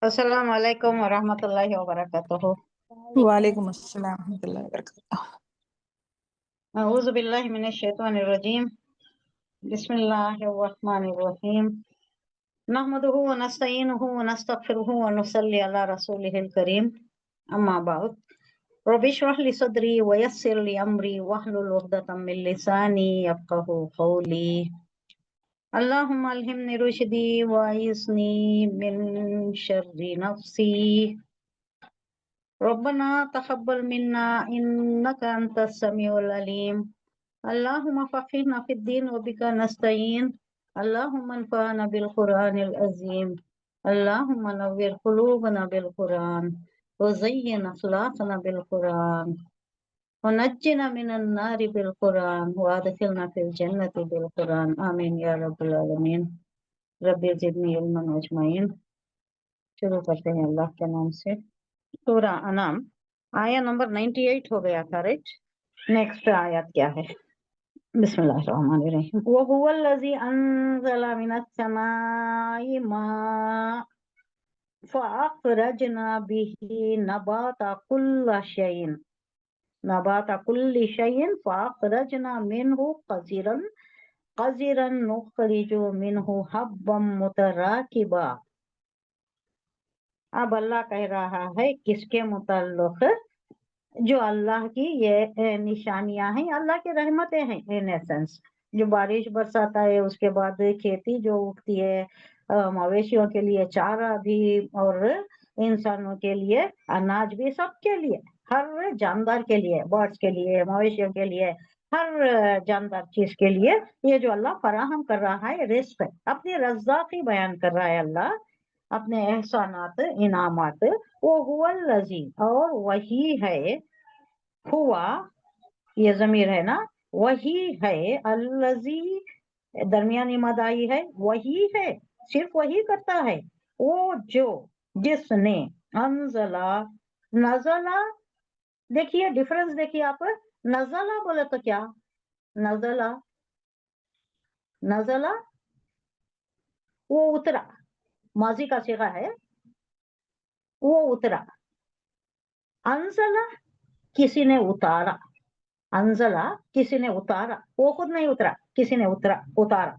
अस्सलाम वालेकुम वरहमतुल्लाहि वबरकातुहू। वालेकुम अस्सलाम रहमतुल्लाहि वबरकातुहू। अऊज़ु बिल्लाहि मिनश शैतानिर रजीम। बिस्मिल्लाहिर रहमानिर रहीम। नहमदुहु व नस्तईनुहु व नस्तगफिरुहु व नुसल्ली अला रसूलिहिल करीम। अम्मा बाद। रब्बि इश्रह ली सदरी व यस्सिर ली अमरी वहलुल उक़दतम मिन लिसानी यफ़क़हू क़ौली। अल्लाहुम्मा अल्हिमनी रुश्दी व अइज़नी मिन शर्रि नफ्सी। रब्बना तक़ब्बल मिन्ना इन्नका अंतस समीउल अलीम। अल्लाहुम्मा फ़क़िहना फ़िद्दीन व बिका नस्तईन। अल्लाहुम्मा अन्फ़अना बिल क़ुरआनिल अज़ीम। अल्लाहुम्मा नव्विर क़ुलूबना बिल क़ुरआन व ज़य्यिन अख़लाक़ना बिल क़ुरआन व नज्जिना मिनन नारि बिल क़ुरआन व अदख़िलना फ़िल जन्नति बिल क़ुरआन। आमीन या रब्बल आलमीन। रब्बि ज़िदनी इल्मन व अजमईन। शुरू करते हैं अल्लाह के नाम से। सूरा अनाम आया नंबर 98 हो गया था, राइट? नेक्स्ट आयत क्या है? बिस्मिल्लाहिर्रहमानिर्रहीम। व हुवल्लज़ी अंज़ला मिनस समाई माअ फ़अख़रजना बिही नबाता कुल्ली शैइन फ़अख़रजना मिन्हु क़ज़िरन नुख़रिजु मिन्हु हब्बम मुतराकिबा। अब अल्लाह कह रहा है किसके मुताल्लिक़? जो अल्लाह की ये निशानियां हैं, अल्लाह की रहमतें हैं। इन एसेंस जो बारिश बरसाता है, उसके बाद खेती जो उगती है, मवेशियों के लिए चारा भी और इंसानों के लिए अनाज भी, सबके लिए, हर जानदार के लिए, बर्ड्स के लिए, मवेशियों के लिए, हर जानदार चीज के लिए ये जो अल्लाह फराहम कर रहा है रिस्क, अपनी रज़्ज़ाक़ी बयान कर रहा है अल्लाह, अपने एहसानात, इनामात। वो हुवल्लज़ी, और वही है, हुआ ये ज़मीर है ना, वही है, अल्लज़ी दरमियानी मद आई है, वही है, सिर्फ वही करता है, वो जो, जिसने, अंज़ला, नज़ला, देखिए डिफरेंस देखिए आप, नज़ला बोले तो क्या, नज़ला नज़ला वो उतरा, माजी का सीगा है, वो उतरा। अंज़ला किसी ने उतारा, अंज़ला किसी ने उतारा, वो खुद नहीं उतरा, किसी ने उतारा।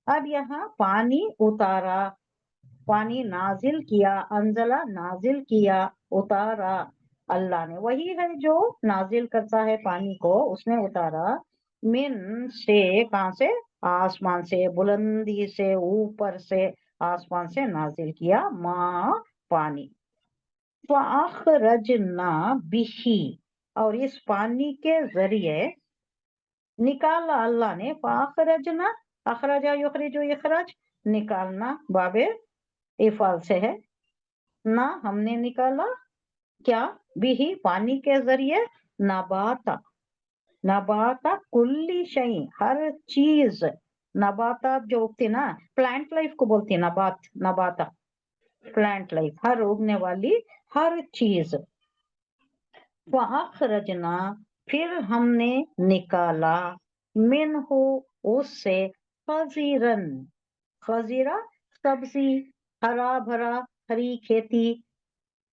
अब यहाँ पानी उतारा, पानी नाजिल किया, अंज़ला नाजिल किया, उतारा अल्लाह ने, वही है जो नाजिल करता है पानी को, उसने उतारा। मिन से, कहां से? आसमान से, बुलंदी से, ऊपर से, आसमान से नाजिल किया, माँ पानी। फ़अख़रजना बिही, और इस पानी के जरिए निकाला अल्लाह ने, फ़अख़रजना, अख़रजा युख़रिजु इख़राज, निकालना बाबे इफ़ाल से है ना, हमने निकाला क्या, बिही पानी के जरिए, नबाता कुल्ली शै, हर चीज, नबाता जो उगती ना, प्लांट लाइफ को बोलती है नबाता, प्लांट लाइफ, हर उगने वाली हर चीज। फ़अख़रजना, फिर हमने निकाला, मिन्हु उससे, क़ज़िरन, ख़ज़िरा सब्जी, हरा भरा, हरी खेती,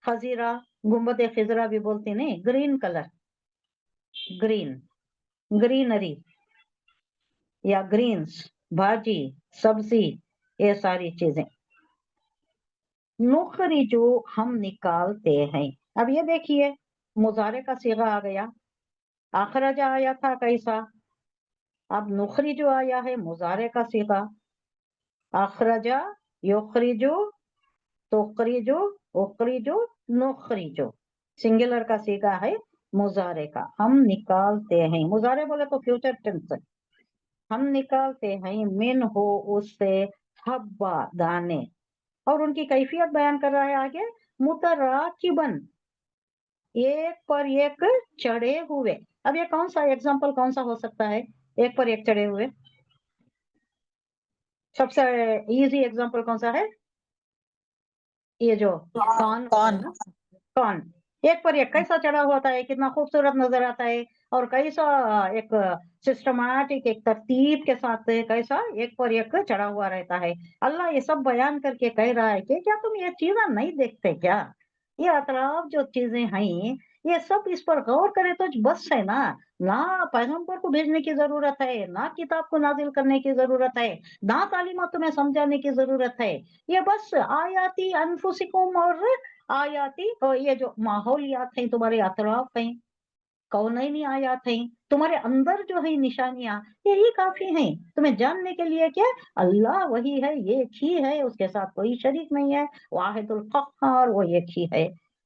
खजीरा, गुम्बद खिजरा भी बोलते हैं, ग्रीन कलर, ग्रीनरी या ग्रीन्स, भाजी, सब्जी, ये सारी चीजें। नुखरिजु, हम निकालते हैं। अब ये देखिए मुजारे का सीगा आ गया, अखरजा आया था कैसा, अब नुखरिजु आया है मुजारे का सीगा, अखरजा, युखरिजु, तुखरिजु, उखरिजु, नुखरिजु, सिंगुलर का सीगा है मुजारे का, हम निकालते हैं। मुजारे बोले तो फ्यूचर टेंस, हम निकालते हैं, मिन हो उससे, हब्बा दाने, और उनकी कैफियत बयान कर रहा है आगे, मुतराकिबन, एक पर एक चढ़े हुए। अब ये कौन सा एग्जाम्पल कौन सा हो सकता है, एक पर एक चढ़े हुए? सबसे इजी एग्जाम्पल कौन सा है? ये जो कौन, एक पर एक कैसा चढ़ा होता है, कितना खूबसूरत नजर आता है, और कैसा एक सिस्टमैटिक, एक तरतीब के साथ कैसा एक पर एक चढ़ा हुआ रहता है। अल्लाह ये सब बयान करके कह रहा है कि क्या तुम ये चीजें नहीं देखते क्या? ये अतराफ जो चीजें हैं, ये सब इस पर गौर करे तो बस है ना। ना पैगंबर को भेजने की जरूरत है, ना किताब को नाजिल करने की जरूरत है, ना तालीमत तुम्हें समझाने की जरूरत है। ये बस आयाती अनफुसिकुम और आयाती, और ये जो माहौलियात हैं तुम्हारे अतराफ हैं, कौनैनी आयात हैं, तुम्हारे अंदर जो है निशानियां, यही काफी हैं तुम्हें जानने के लिए कि अल्लाह वही है, एक ही है, उसके साथ कोई शरीक नहीं है, वाहिदुल कहार, वो एक ही है।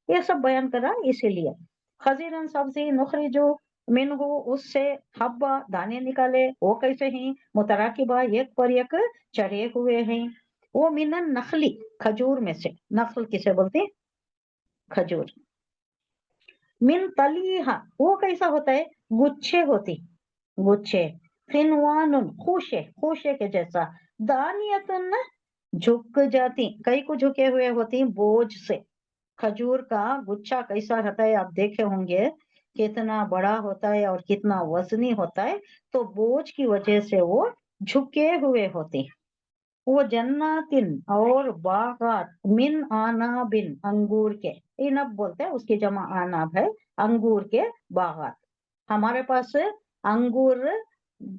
ये सब बयान करा इसीलिए। खजीरन सब्जी नुखरिजु मिनहु, उससे हब्बा, दाने निकाले, वो कैसे हैं? मुतराकिबा, एक पर एक चढ़े हुए हैं। वो मिनन नखली, खजूर में से। नखल किसे बोलते हैं? खजूर। मिन तलीहा, वो कैसा होता है? गुच्छे होती, गुच्छे। खिनवानुन, खूशे, खूशे के जैसा। दानियतुन, झुक जाती, कई को झुके हुए होती बोझ से। खजूर का गुच्छा कैसा रहता है आप देखे होंगे, कितना बड़ा होता है और कितना वजनी होता है, तो बोझ की वजह से वो झुके हुए होते। वो जन्नातिन, और बागात, मिन आनाबिन, अंगूर के। इनब बोलते हैं, उसकी जमा आनाब है, अंगूर के बागात। हमारे पास अंगूर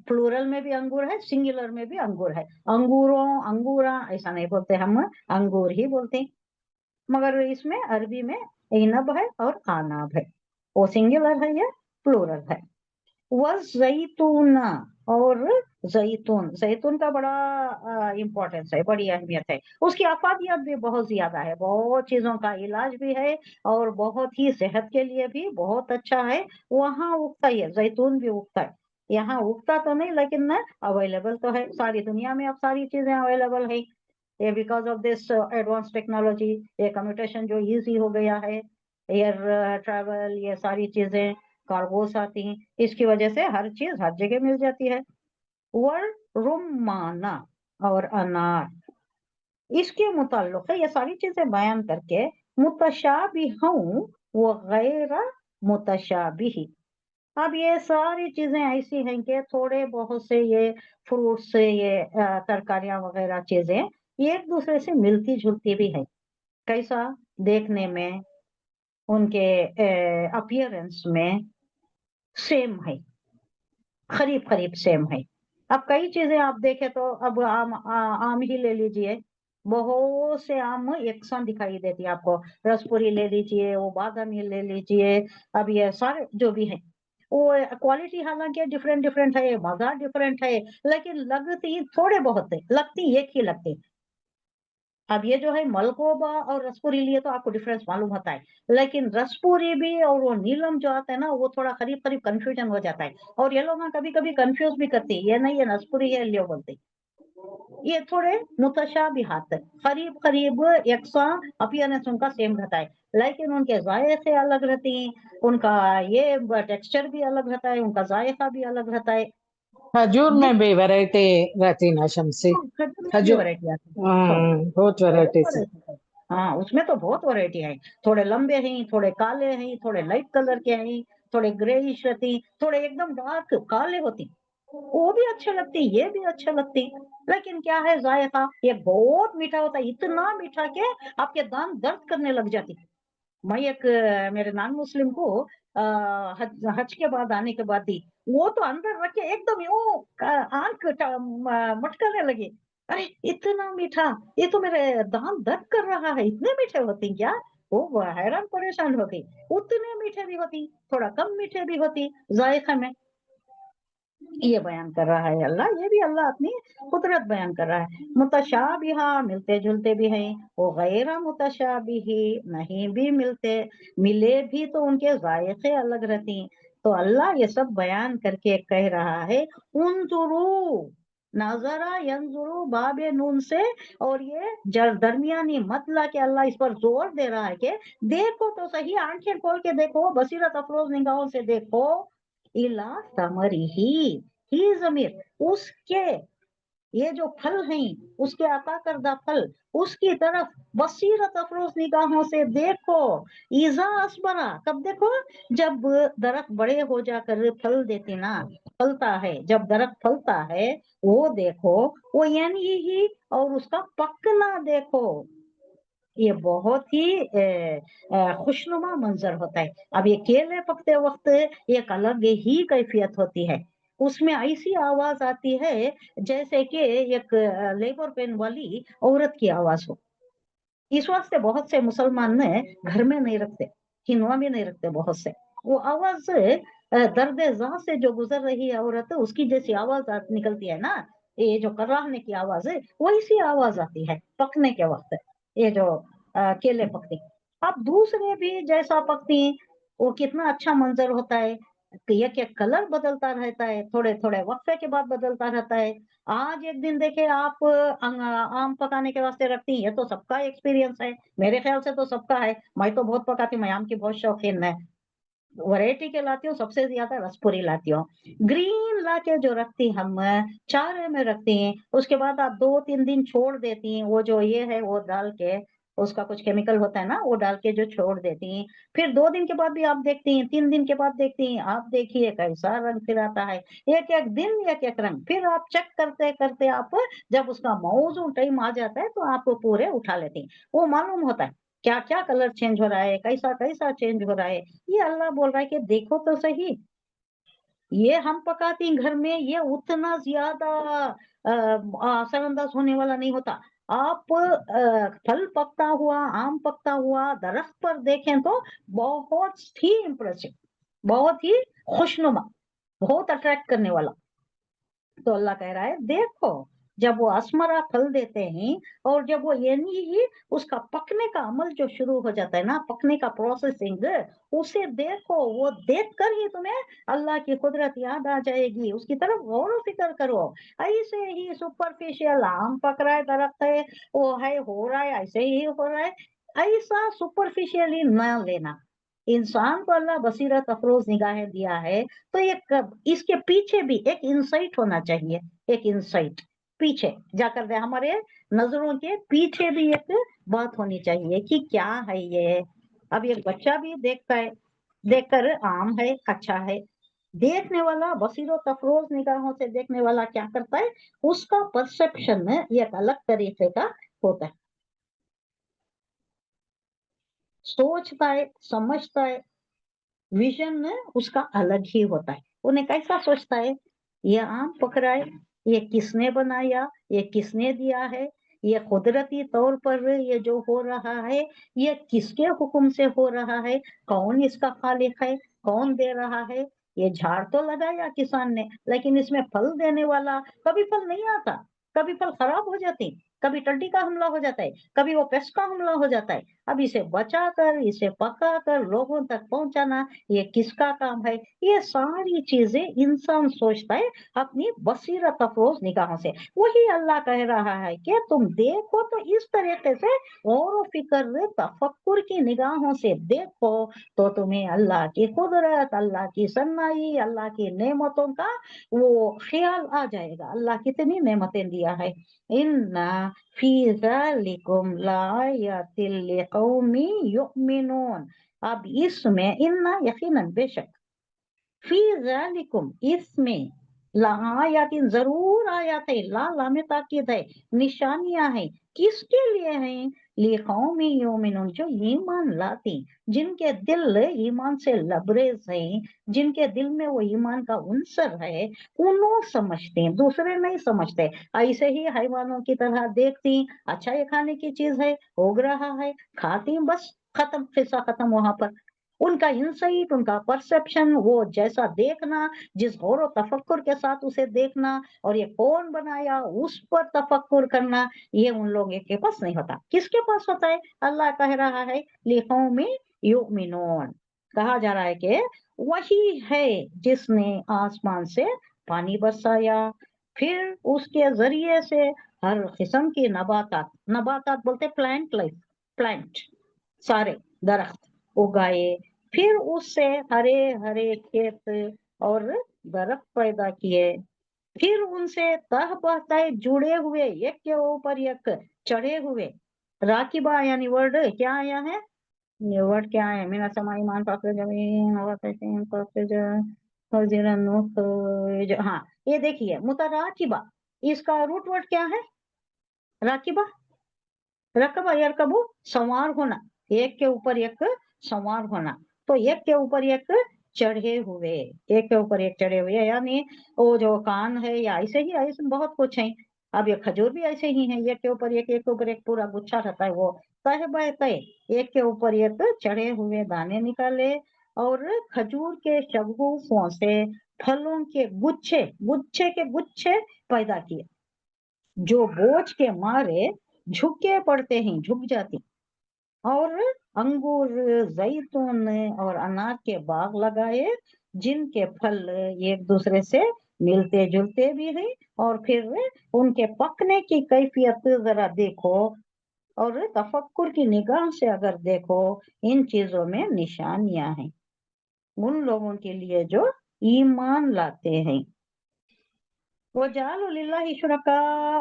प्लूरल में भी अंगूर है, सिंगुलर में भी अंगूर है। अंगूरों, अंगूरा ऐसा नहीं बोलते, हम अंगूर ही बोलते हैं। मगर इसमें अरबी में इनब है और आनाब है, वो सिंगुलर है या प्लूरल है। वज़ैतून, और जैतून, जैतून का बड़ा इम्पोर्टेंस है, बड़ी अहमियत है। उसकी अफादियत भी बहुत ज्यादा है, बहुत चीजों का इलाज भी है और बहुत ही सेहत के लिए भी बहुत अच्छा है। वहाँ उगता है, जैतून भी उगता है। यहाँ उगता तो नहीं, लेकिन ना अवेलेबल तो है सारी दुनिया में, अब सारी चीजें अवेलेबल है। ये because of this advance technology, ये कम्युनिकेशन जो इजी हो गया है, एयर ट्रैवल, ये सारी चीजें, कार्गोस आती हैं, इसकी वजह से हर चीज हर जगह मिल जाती है। वर रुमाना, और अनार, इसके मुताल्लिक है ये सारी चीजें बयान करके। मुतशाबिहूं व गैर मुतशाबिही, अब ये सारी चीजें ऐसी हैं कि थोड़े बहुत से ये फ्रूट्स, ये तरकारियां वगैरह चीजें ये एक दूसरे से मिलती जुलती भी है। कैसा? देखने में, उनके अपीयरेंस में सेम है, करीब करीब सेम है। अब कई चीजें आप देखें तो, अब आम ही ले लीजिए, बहुत से आम एक सा दिखाई देती है आपको। रसपुरी ले लीजिए, वो बादामी ले लीजिए, अब ये सारे जो भी है, वो क्वालिटी हालांकि डिफरेंट डिफरेंट है, मजा डिफरेंट है, लेकिन लगती थोड़े बहुत है, लगती एक ही लगती। अब ये जो है मलकोबा और रसपुरी लिए तो आपको डिफरेंस मालूम होता है, लेकिन रसपुरी भी और वो नीलम जो आता है ना, वो थोड़ा करीब करीब कंफ्यूजन हो जाता है। और ये लोग ना कभी कभी कंफ्यूज भी करते हैं, ये नहीं ये रसपुरी है लियो बोलते। ये थोड़े मुतशाबिहात, करीब करीब यकसा अपीयरेंस उनका सेम रहता है, लेकिन उनके जायके अलग रहते हैं, उनका ये टेक्सचर भी अलग रहता है, उनका जायका भी अलग रहता है। खजूर में भी वैरायटी रहती ना शमसी? खजूर में भी खजूर, वैरायटी आती है, बहुत बहुत वैरायटीज है। वैरायटी है। हाँ, उसमें तो बहुत वैरायटी है। थोड़े लंबे हैं, थोड़े काले हैं, थोड़े लाइट कलर के हैं, थोड़े ग्रेइश रहती, थोड़े एकदम डार्क काले होती, वो भी अच्छे लगते, ये भी अच्छे लगते। लेकिन क्या है जायका, ये बहुत मीठा होता है, इतना मीठा के आपके दांत दर्द करने लग जाती। मैं एक मेरे नॉन मुस्लिम को हज के बाद आने के बाद दी, वो तो अंदर रख के एकदम यूं आंख मटकाने लगे। अरे इतना मीठा, ये तो मेरे दांत दर्द कर रहा है, इतने मीठे होते हैं क्या? वो हैरान परेशान हो गई। उतने मीठे भी होती, थोड़ा कम मीठे भी होती जायका में। ये बयान कर रहा है अल्लाह, ये भी अल्लाह अपनी कुदरत बयान कर रहा है। मुतशाबिहा, मिलते जुलते भी हैं, वो गैर मुतशाबिही, नहीं भी मिलते, मिले भी तो उनके जायके अलग रहती हैं। तो अल्लाह ये सब बयान करके कह रहा है, उनजुरू, नजरा यंजुरू बाबे नून से, और ये दरमियानी मतला के अल्लाह इस पर जोर दे रहा है कि देखो तो सही, आंखें खोल के देखो, बसीरत अफरोज निगाहों से देखो। इला समरी ही जमीर, उसके ये जो फल हैं उसके अता करदा फल, उसकी तरफ बसीरत अफरोज निगाहों से देखो। ईजा असबरा, कब देखो? जब दरख्त बड़े हो जाकर फल देते ना, फलता है, जब दरख्त फलता है वो देखो। वो यानी ही, और उसका पकना देखो। ये बहुत ही खुशनुमा मंजर होता है। अब ये केले पकते वक्त एक अलग ही कैफियत होती है। उसमें ऐसी आवाज आती है जैसे कि एक लेबर पेन वाली औरत की आवाज हो। इस वास्ते बहुत से मुसलमान ने घर में नहीं रखते, किनवा भी नहीं रखते बहुत से। वो आवाज दर्द जा से जो गुजर रही है औरत, उसकी जैसी आवाज निकलती है ना, ये जो कराहने की आवाज है वैसी आवाज आती है पकने के वक्त, ये जो केले पकती। अब दूसरे भी जैसा पकती, वो कितना अच्छा मंजर होता है। एक एक कलर बदलता रहता है, थोड़े थोड़े वक्फे के बाद बदलता रहता है। आज एक दिन देखे आप आम पकाने के वास्ते रखती हैं, ये तो सबका एक्सपीरियंस है, मेरे ख्याल से तो सबका है। मैं तो बहुत पकाती हूँ, मैं आम की बहुत शौकीन है। वैरायटी के लाती हूँ, सबसे ज्यादा रसपुरी लाती हूँ। ग्रीन लाके जो रखती हम चारे में रखती हैं, उसके बाद आप 2-3 दिन छोड़ देती हैं, वो जो ये है वो डाल के, उसका कुछ केमिकल होता है ना, वो डाल के जो छोड़ देती हैं। फिर 2 दिन के बाद भी आप देखती हैं, 3 दिन के बाद देखती हैं, आप देखिए कैसा रंग फिर आता है। एक एक दिन एक एक रंग, फिर आप चेक करते करते आप जब उसका मौसम टाइम आ जाता है तो आप पूरे उठा लेती हैं। वो मालूम होता है क्या क्या कलर चेंज हो रहा है, कैसा कैसा चेंज हो रहा है। ये अल्लाह बोल रहा है कि देखो तो सही, ये हम पकाती हैं घर में, ये उतना ज्यादा असरअंदाज होने वाला नहीं होता। आप फल पकता हुआ, आम पकता हुआ दरख्त पर देखें तो बहुत ही इम्प्रेसिव, बहुत ही खुशनुमा, बहुत अट्रैक्ट करने वाला। तो अल्लाह कह रहा है देखो, जब वो असमरा फल देते हैं, और जब वो यानी ही उसका पकने का अमल जो शुरू हो जाता है ना, पकने का प्रोसेसिंग, उसे देखो। वो देख कर ही तुम्हें अल्लाह की कुदरत याद आ जाएगी, उसकी तरफ गौर फिक्र करो। ऐसे ही सुपरफिशियल आम पक रहा है, दरख्त है, वो है, हो रहा है, ऐसे ही हो रहा है, ऐसा सुपरफिशियली न लेना। इंसान को अल्लाह बसीरत अफरोज निगाहें दिया है, तो ये इसके पीछे भी एक इंसाइट होना चाहिए। एक इंसाइट पीछे जाकर दे, हमारे नजरों के पीछे भी एक बात होनी चाहिए कि क्या है ये। अब एक बच्चा भी देखता है, देखकर आम है, अच्छा है, देखने वाला बसीरत अफरोज निगाहों से देखने वाला क्या करता है, उसका परसेप्शन एक अलग तरीके का होता है, सोचता है, समझता है, विजन उसका अलग ही होता है। उन्हें कैसा सोचता है, ये आम पक रहा है, ये किसने बनाया, ये किसने दिया है, ये कुदरती तौर पर ये जो हो रहा है, ये किसके हुक्म से हो रहा है, कौन इसका खालिक है, कौन दे रहा है। ये झाड़ तो लगाया किसान ने, लेकिन इसमें फल देने वाला, कभी फल नहीं आता, कभी फल खराब हो जाते, कभी टिड्डी का हमला हो जाता है, कभी वो पेस्ट का हमला हो जाता है। अब इसे बचाकर, इसे पकाकर लोगों तक पहुंचाना, ये किसका काम है। ये सारी चीजें इंसान सोचता है अपनी बसीरत अफरोज निगाहों से। वही अल्लाह कह रहा है कि तुम देखो तो इस तरीके से गौर व फिक्र तफक्कुर की निगाहों से देखो, तो तुम्हें अल्लाह की कुदरत, अल्लाह की सन्नाई, अल्लाह की नेमतों का वो ख्याल आ जाएगा, अल्लाह कितनी नेमतें दिया है। इन्ना फी ज़ालिकुम लायातिल लिकौमी युमिनून। अब इसमें, इन्ना यकीनन बेशक, फी ज़ालिकुम इसमें, लायातिन जरूर आयत है, ला लामे ताकीद है, निशानियां हैं। किसके लिए हैं? लिकौमी युमिनून, जो ईमान लाती, जिनके दिल ईमान से लबरेज हैं, जिनके दिल में वो ईमान का उनसर है, उन्हों समझते हैं, दूसरे नहीं समझते। ऐसे ही हैवानों की तरह देखती, अच्छा ये खाने की चीज है, उग रहा है, खाती, बस खत्म, किस्सा खत्म वहां पर। उनका इंसाइट, उनका परसेप्शन, वो जैसा देखना, जिस गौर व तफक्कुर के साथ उसे देखना, और ये कौन बनाया उस पर तफक्कुर करना, ये उन लोगों के पास नहीं होता। किसके पास होता है? अल्लाह कह रहा है लिकौमी युमिनून, कहा जा रहा है कि वही है जिसने आसमान से पानी बरसाया, फिर उसके जरिए से हर किस्म की नबातात, नबातात बोलते प्लांट लाइफ, प्लांट, सारे दरख्त उगाए, फिर उससे हरे हरे खेत और दरख्त पैदा किए। फिर उनसे तह बहताए जुड़े हुए, एक के ऊपर एक चढ़े हुए। राकिबा यानी वर्ड क्या आया है, ये वर्ड क्या है, मेरा समय ईमान पाकर जमीन और तस्लीम पाकर हाँ ये देखिए मुतराकिबा, इसका रूट वर्ड क्या है, राकिबा, रकबा यरकबू सवार होना, एक के ऊपर एक सवार होना। तो एक के ऊपर एक चढ़े हुए, एक के ऊपर एक चढ़े हुए, यानी वो जो कान है या ऐसे ही ऐसे बहुत कुछ है। अब ये खजूर भी ऐसे ही है, एक के ऊपर एक के ऊपर एक पूरा गुच्छा रहता है, वो तह बाय तय, एक के ऊपर एक चढ़े हुए दाने निकाले और खजूर के शगुफों से फलों के गुच्छे, गुच्छे के गुच्छे पैदा किए, जो बोझ के मारे झुके पड़ते हैं, झुक जाती। और अंगूर, जैतून और अनार के बाग लगाए, जिनके फल एक दूसरे से मिलते जुलते भी हैं। और फिर उनके पकने की कैफियत जरा देखो, और तफक्कुर की निगाह से अगर देखो, इन चीजों में निशानियां हैं उन लोगों के लिए जो ईमान लाते हैं। वो जालो लिल्लाहि शुरका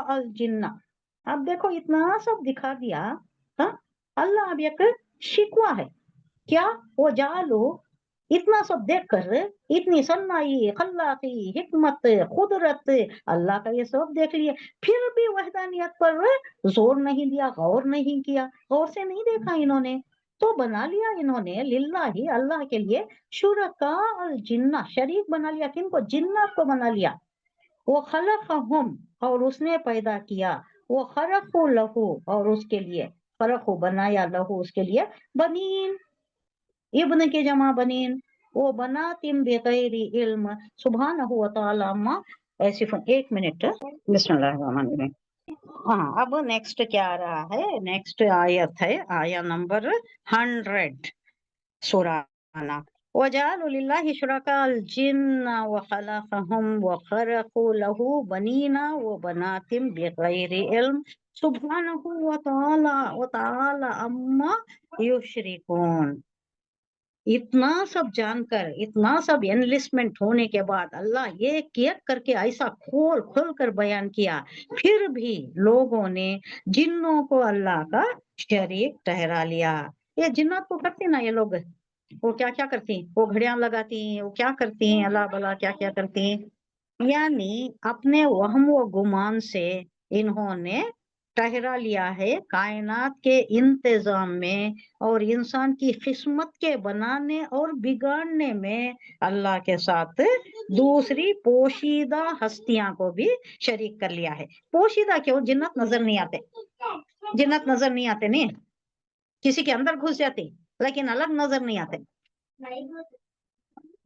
अल जिन्ना, अब देखो इतना सब दिखा दिया, हाँ अल्लाह अब एक शिकवा है क्या, वो जालो, इतना सब देखकर, इतनी सन्नाई, खल्लाकी, हिकमत, कुदरत, अल्लाह का ये सब देख लिए, फिर भी वहदानियत पर जोर नहीं दिया, गौर नहीं किया, गौर से नहीं देखा इन्होंने, तो बना लिया इन्होंने लिल्लाही, अल्लाह के लिए, शुरका अल जिन्ना, शरीक बना लिया, किनको, जिन्नात को बना लिया। वो खलक़हुम, और उसने पैदा किया, वो खरक़ु लहू, और उसके लिए, खरक़ु बनाया, लहू उसके लिए, बनीन, इब्न के जमा बनीन, वो बनातिम बिगैरि इल्म, सुब्हानहु व तआला अम्मा ऐसिफुन। एक मिनट, बिस्मिल्लाहिर्रहमानिर्रहीम। हाँ अब नेक्स्ट क्या आ रहा है, नेक्स्ट आयत है आया नंबर 100 सूरा आना। वजालु लिल्लाहि शुरकाल जिन्ना व खलक़हुम व खरक़ू लहू बनीना व बनातिम बिगैरि इल्म सुब्हानहु व तआला अम्मा युशरिकून। इतना सब जानकर, इतना सब एनलिस्टमेंट होने के बाद अल्लाह ये एक करके ऐसा खोल खोल कर बयान किया, फिर भी लोगों ने जिन्नों को अल्लाह का शरीक ठहरा लिया। ये जिन्नात को करते ना ये लोग, वो क्या क्या करती, वो घड़ियां लगाती, वो क्या करती हैं, अल्लाह भला क्या क्या करती हैं, यानी अपने वहम व गुमान से इन्होंने ठहरा लिया है कायनात के इंतजाम में और इंसान की किस्मत के बनाने और बिगाड़ने में अल्लाह के साथ दूसरी पोशीदा हस्तियां को भी शरीक कर लिया है। पोशीदा क्यों, जिन्नत नजर नहीं आते, जिन्नत नजर नहीं आते, नहीं किसी के अंदर घुस जाते लेकिन अलग नजर नहीं आते,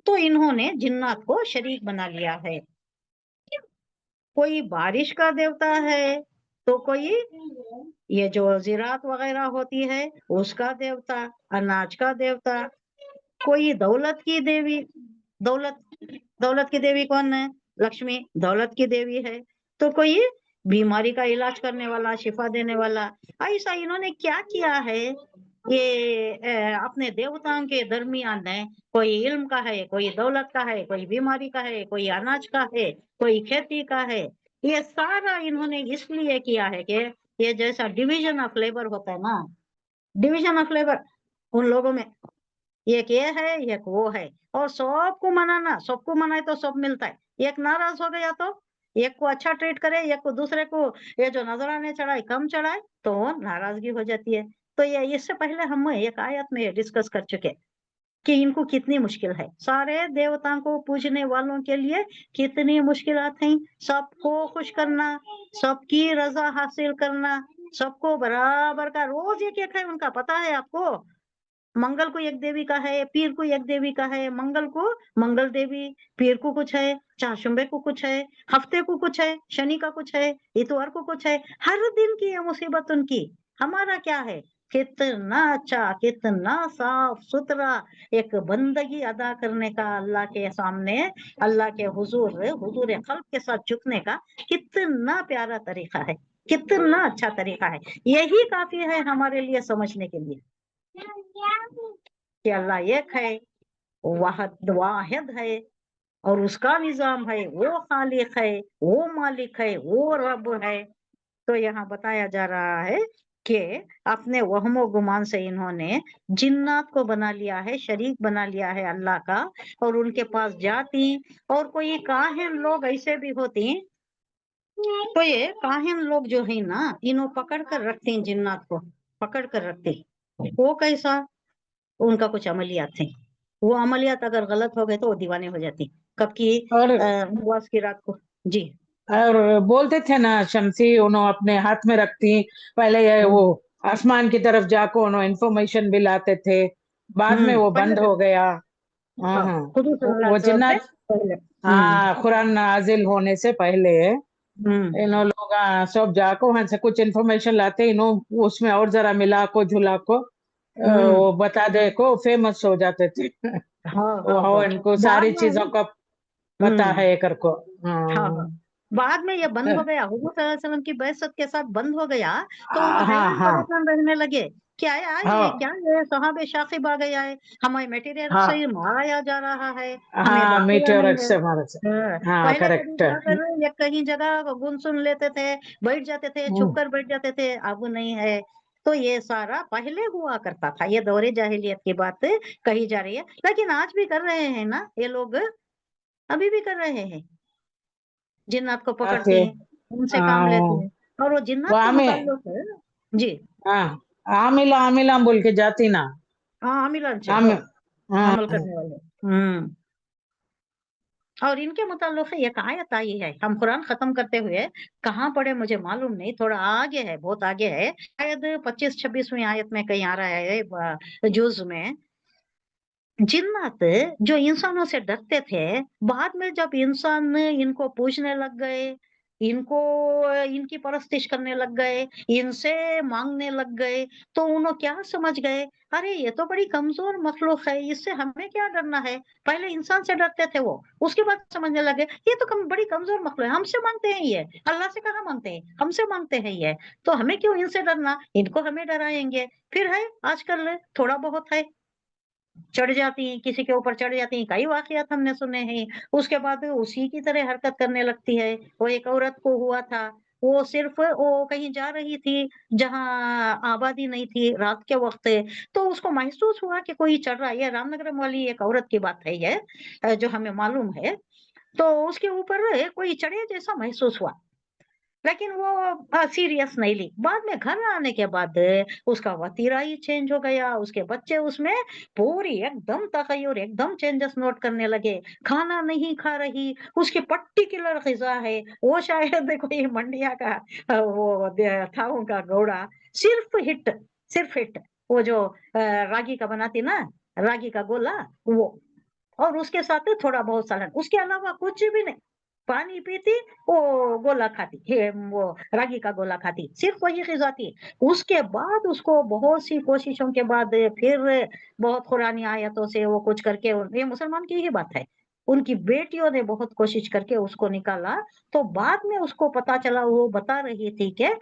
तो इन्होंने जिन्नात को शरीक बना लिया है। कोई बारिश का देवता है, तो कोई ये जो ज़राअत वगैरह होती है उसका देवता, अनाज का देवता, कोई दौलत की देवी, दौलत, दौलत की देवी कौन है, लक्ष्मी, दौलत की देवी है। तो कोई बीमारी का इलाज करने वाला, शिफा देने वाला। ऐसा इन्होंने क्या किया है, ये अपने देवताओं के दरमियान है, कोई इल्म का है, कोई दौलत का है, कोई बीमारी का है, कोई अनाज का है, कोई खेती का है। ये सारा इन्होंने इसलिए किया है कि ये जैसा डिवीजन ऑफ लेबर होता है ना, डिवीजन ऑफ लेबर उन लोगों में, एक ये है एक वो है, और सबको मनाना, सबको मनाए तो सब मिलता है। एक नाराज हो गया तो एक को अच्छा ट्रीट करे, एक को दूसरे को ये जो नजराने चढ़ाए कम चढ़ाए तो नाराजगी हो जाती है। तो ये इससे पहले हम एक आयत में डिस्कस कर चुके कि इनको कितनी मुश्किल है, सारे देवताओं को पूजने वालों के लिए कितनी मुश्किलात हैं, सबको खुश करना, सबकी रजा हासिल करना, सबको बराबर का, रोज एक एक है उनका, पता है आपको, मंगल को एक देवी का है, पीर को एक देवी का है, मंगल को मंगल देवी, पीर को कुछ है, चाशुम्बे को कुछ है, हफ्ते को कुछ है, शनि का कुछ है, इतवार को कुछ है, हर दिन की ये मुसीबत उनकी। हमारा क्या है, कितना अच्छा, कितना साफ सुथरा एक बंदगी अदा करने का, अल्लाह के सामने, अल्लाह के हुजूर, हुजूर खल्क के साथ झुकने का कितना प्यारा तरीका है, कितना अच्छा तरीका है। यही काफी है हमारे लिए समझने के लिए कि अल्लाह एक है, वाहिद है, اور اس کا نظام ہے، وہ خالق ہے، وہ مالک ہے، وہ رب ہے. تو یہاں بتایا جا رہا ہے کہ اپنے وہم و گمان سے انہوں نے جنات کو بنا لیا ہے، شریک بنا لیا ہے اللہ کا، اور ان کے پاس جاتی. اور کوئی کاہن لوگ ایسے بھی ہوتے ہیں، تو یہ کاہن لوگ جو ہے نا، انہوں پکڑ کر رکھتے ہیں، جنات کو پکڑ کر رکھتے. وہ کیسا؟ ان کا کچھ عملیات ہیں، وہ عملیات اگر غلط ہو گئے تو وہ دیوانے ہو جاتی. کب کی؟ اور امواس کی رات کو. جی. اور بولتے تھے نا شمسی، انہوں اپنے ہاتھ میں رکھتی پہلے یہ وہ آسمان کی طرف جا کو انہوں انفارمیشن بھی لاتے تھے، بعد میں وہ بند ہو گیا. ہاں ہاں خود صلی اللہ وہ علیہ وسلم جنات، سے پہلے. ہاں قرآن نازل ہونے سے پہلے ہوں انہوں لوگ سب جا کو وہاں سے کچھ انفارمیشن لاتے، انہوں اس میں اور ذرا ملا کو جھلا کو وہ بتا دے کو فیمس ہو جاتے تھے. ہاں ہاں وہ ہاں. ان کو بعد ساری میں چیزوں کا پتا ہے کر کو. ہاں ہاں بعد میں یہ بند ہو گیا، حضور صلی اللہ علیہ وسلم کی بعثت کے ساتھ بند ہو گیا. تو وہ ہاں حیران ہاں پریشان رہنے لگے، کیا ہے یہ، کیا ہے صحابہ شاقب آ گیا ہے، ہمیں میٹیریل ہاں سے مارایا جا رہا ہے، ہمیں ہاں بخشا میٹیورٹ نہیں ہے. سے ہمارے سے. ہاں پہلے کبھی کریکٹ. جا کر یا کہیں جگہ گن سن لیتے تھے، بیٹھ جاتے تھے، چھپ کر بیٹھ جاتے تھے. اب نہیں ہے. تو یہ سارا پہلے ہوا کرتا تھا، یہ دور جاہلیت کی بات کہی جا رہی ہے. لیکن آج بھی کر رہے ہیں نا یہ لوگ، ابھی بھی کر رہے ہیں. جنات کو پکڑتی ہیں، ان سے کام لیتی ہیں، اور وہ جنات کے ہمیں متعلق ہے. جی. ہاں عاملہ عاملہ بول کے جاتی نا. ہاں عاملان سے ہم ہاں عمل کرنے والے. اور ان کے متعلق ایک آیت آئی ہے، ہم قرآن ختم کرتے ہوئے کہاں پڑھے مجھے معلوم نہیں، تھوڑا آگے ہے، بہت آگے ہے، شاید 25-26ویں آیت میں کہیں آ رہا ہے جز میں. جنات جو انسانوں سے ڈرتے تھے، بعد میں جب انسان ان کو پوجنے لگ گئے، ان کو ان کی پرستش کرنے لگ گئے، ان سے مانگنے لگ گئے، تو انہوں کیا سمجھ گئے، ارے یہ تو بڑی کمزور مخلوق ہے، اس سے ہمیں کیا ڈرنا ہے. پہلے انسان سے ڈرتے تھے وہ، اس کے بعد سمجھنے لگے یہ تو بڑی کمزور مخلوق ہے، ہم سے مانگتے ہیں، یہ اللہ سے کہاں مانگتے ہیں، ہم سے مانگتے ہیں یہ، تو ہمیں کیوں ان سے ڈرنا، ان کو ہمیں ڈرائیں گے. پھر ہے آج کل تھوڑا بہت ہے، چڑھ جاتی ہیں، کسی کے اوپر چڑھ جاتی ہیں، کئی واقعات ہم نے سنے ہیں. اس کے بعد اسی کی طرح حرکت کرنے لگتی ہے. وہ ایک عورت کو ہوا تھا، وہ صرف وہ کہیں جا رہی تھی جہاں آبادی نہیں تھی رات کے وقت، تو اس کو محسوس ہوا کہ کوئی چڑھ رہا ہے. یہ رام نگرم والی ایک عورت کی بات ہے یہ، جو ہمیں معلوم ہے. تو اس کے اوپر کوئی چڑھے جیسا محسوس ہوا، لیکن وہ سیریس نہیں لی. بعد میں گھر آنے کے بعد اس کا وتیرا ہی چینج ہو گیا، اس کے بچے اس میں پوری ایک دم تغیر، ایک دم چینجز نوٹ کرنے لگے. کھانا نہیں کھا رہی، اس کی پرٹیکولر غذا ہے وہ شاید کوئی منڈیا کا وہ تھا ان کا گوڑا، صرف ہٹ وہ جو راگی کا بناتی نا، راگی کا گولا وہ، اور اس کے ساتھ تھوڑا بہت سالن، اس کے علاوہ کچھ بھی نہیں. پانی پیتی، وہ گولا کھاتی، وہ راگی کا گولا کھاتی، صرف وہی غذا تھی. اس کے بعد اس کو بہت سی کوششوں کے بعد پھر بہت قرآنی آیتوں سے وہ کچھ کر کے، یہ مسلمان کی ہی بات ہے، ان کی بیٹیوں نے بہت کوشش کر کے اس کو نکالا. تو بعد میں اس کو پتا چلا، وہ بتا رہی تھی کہ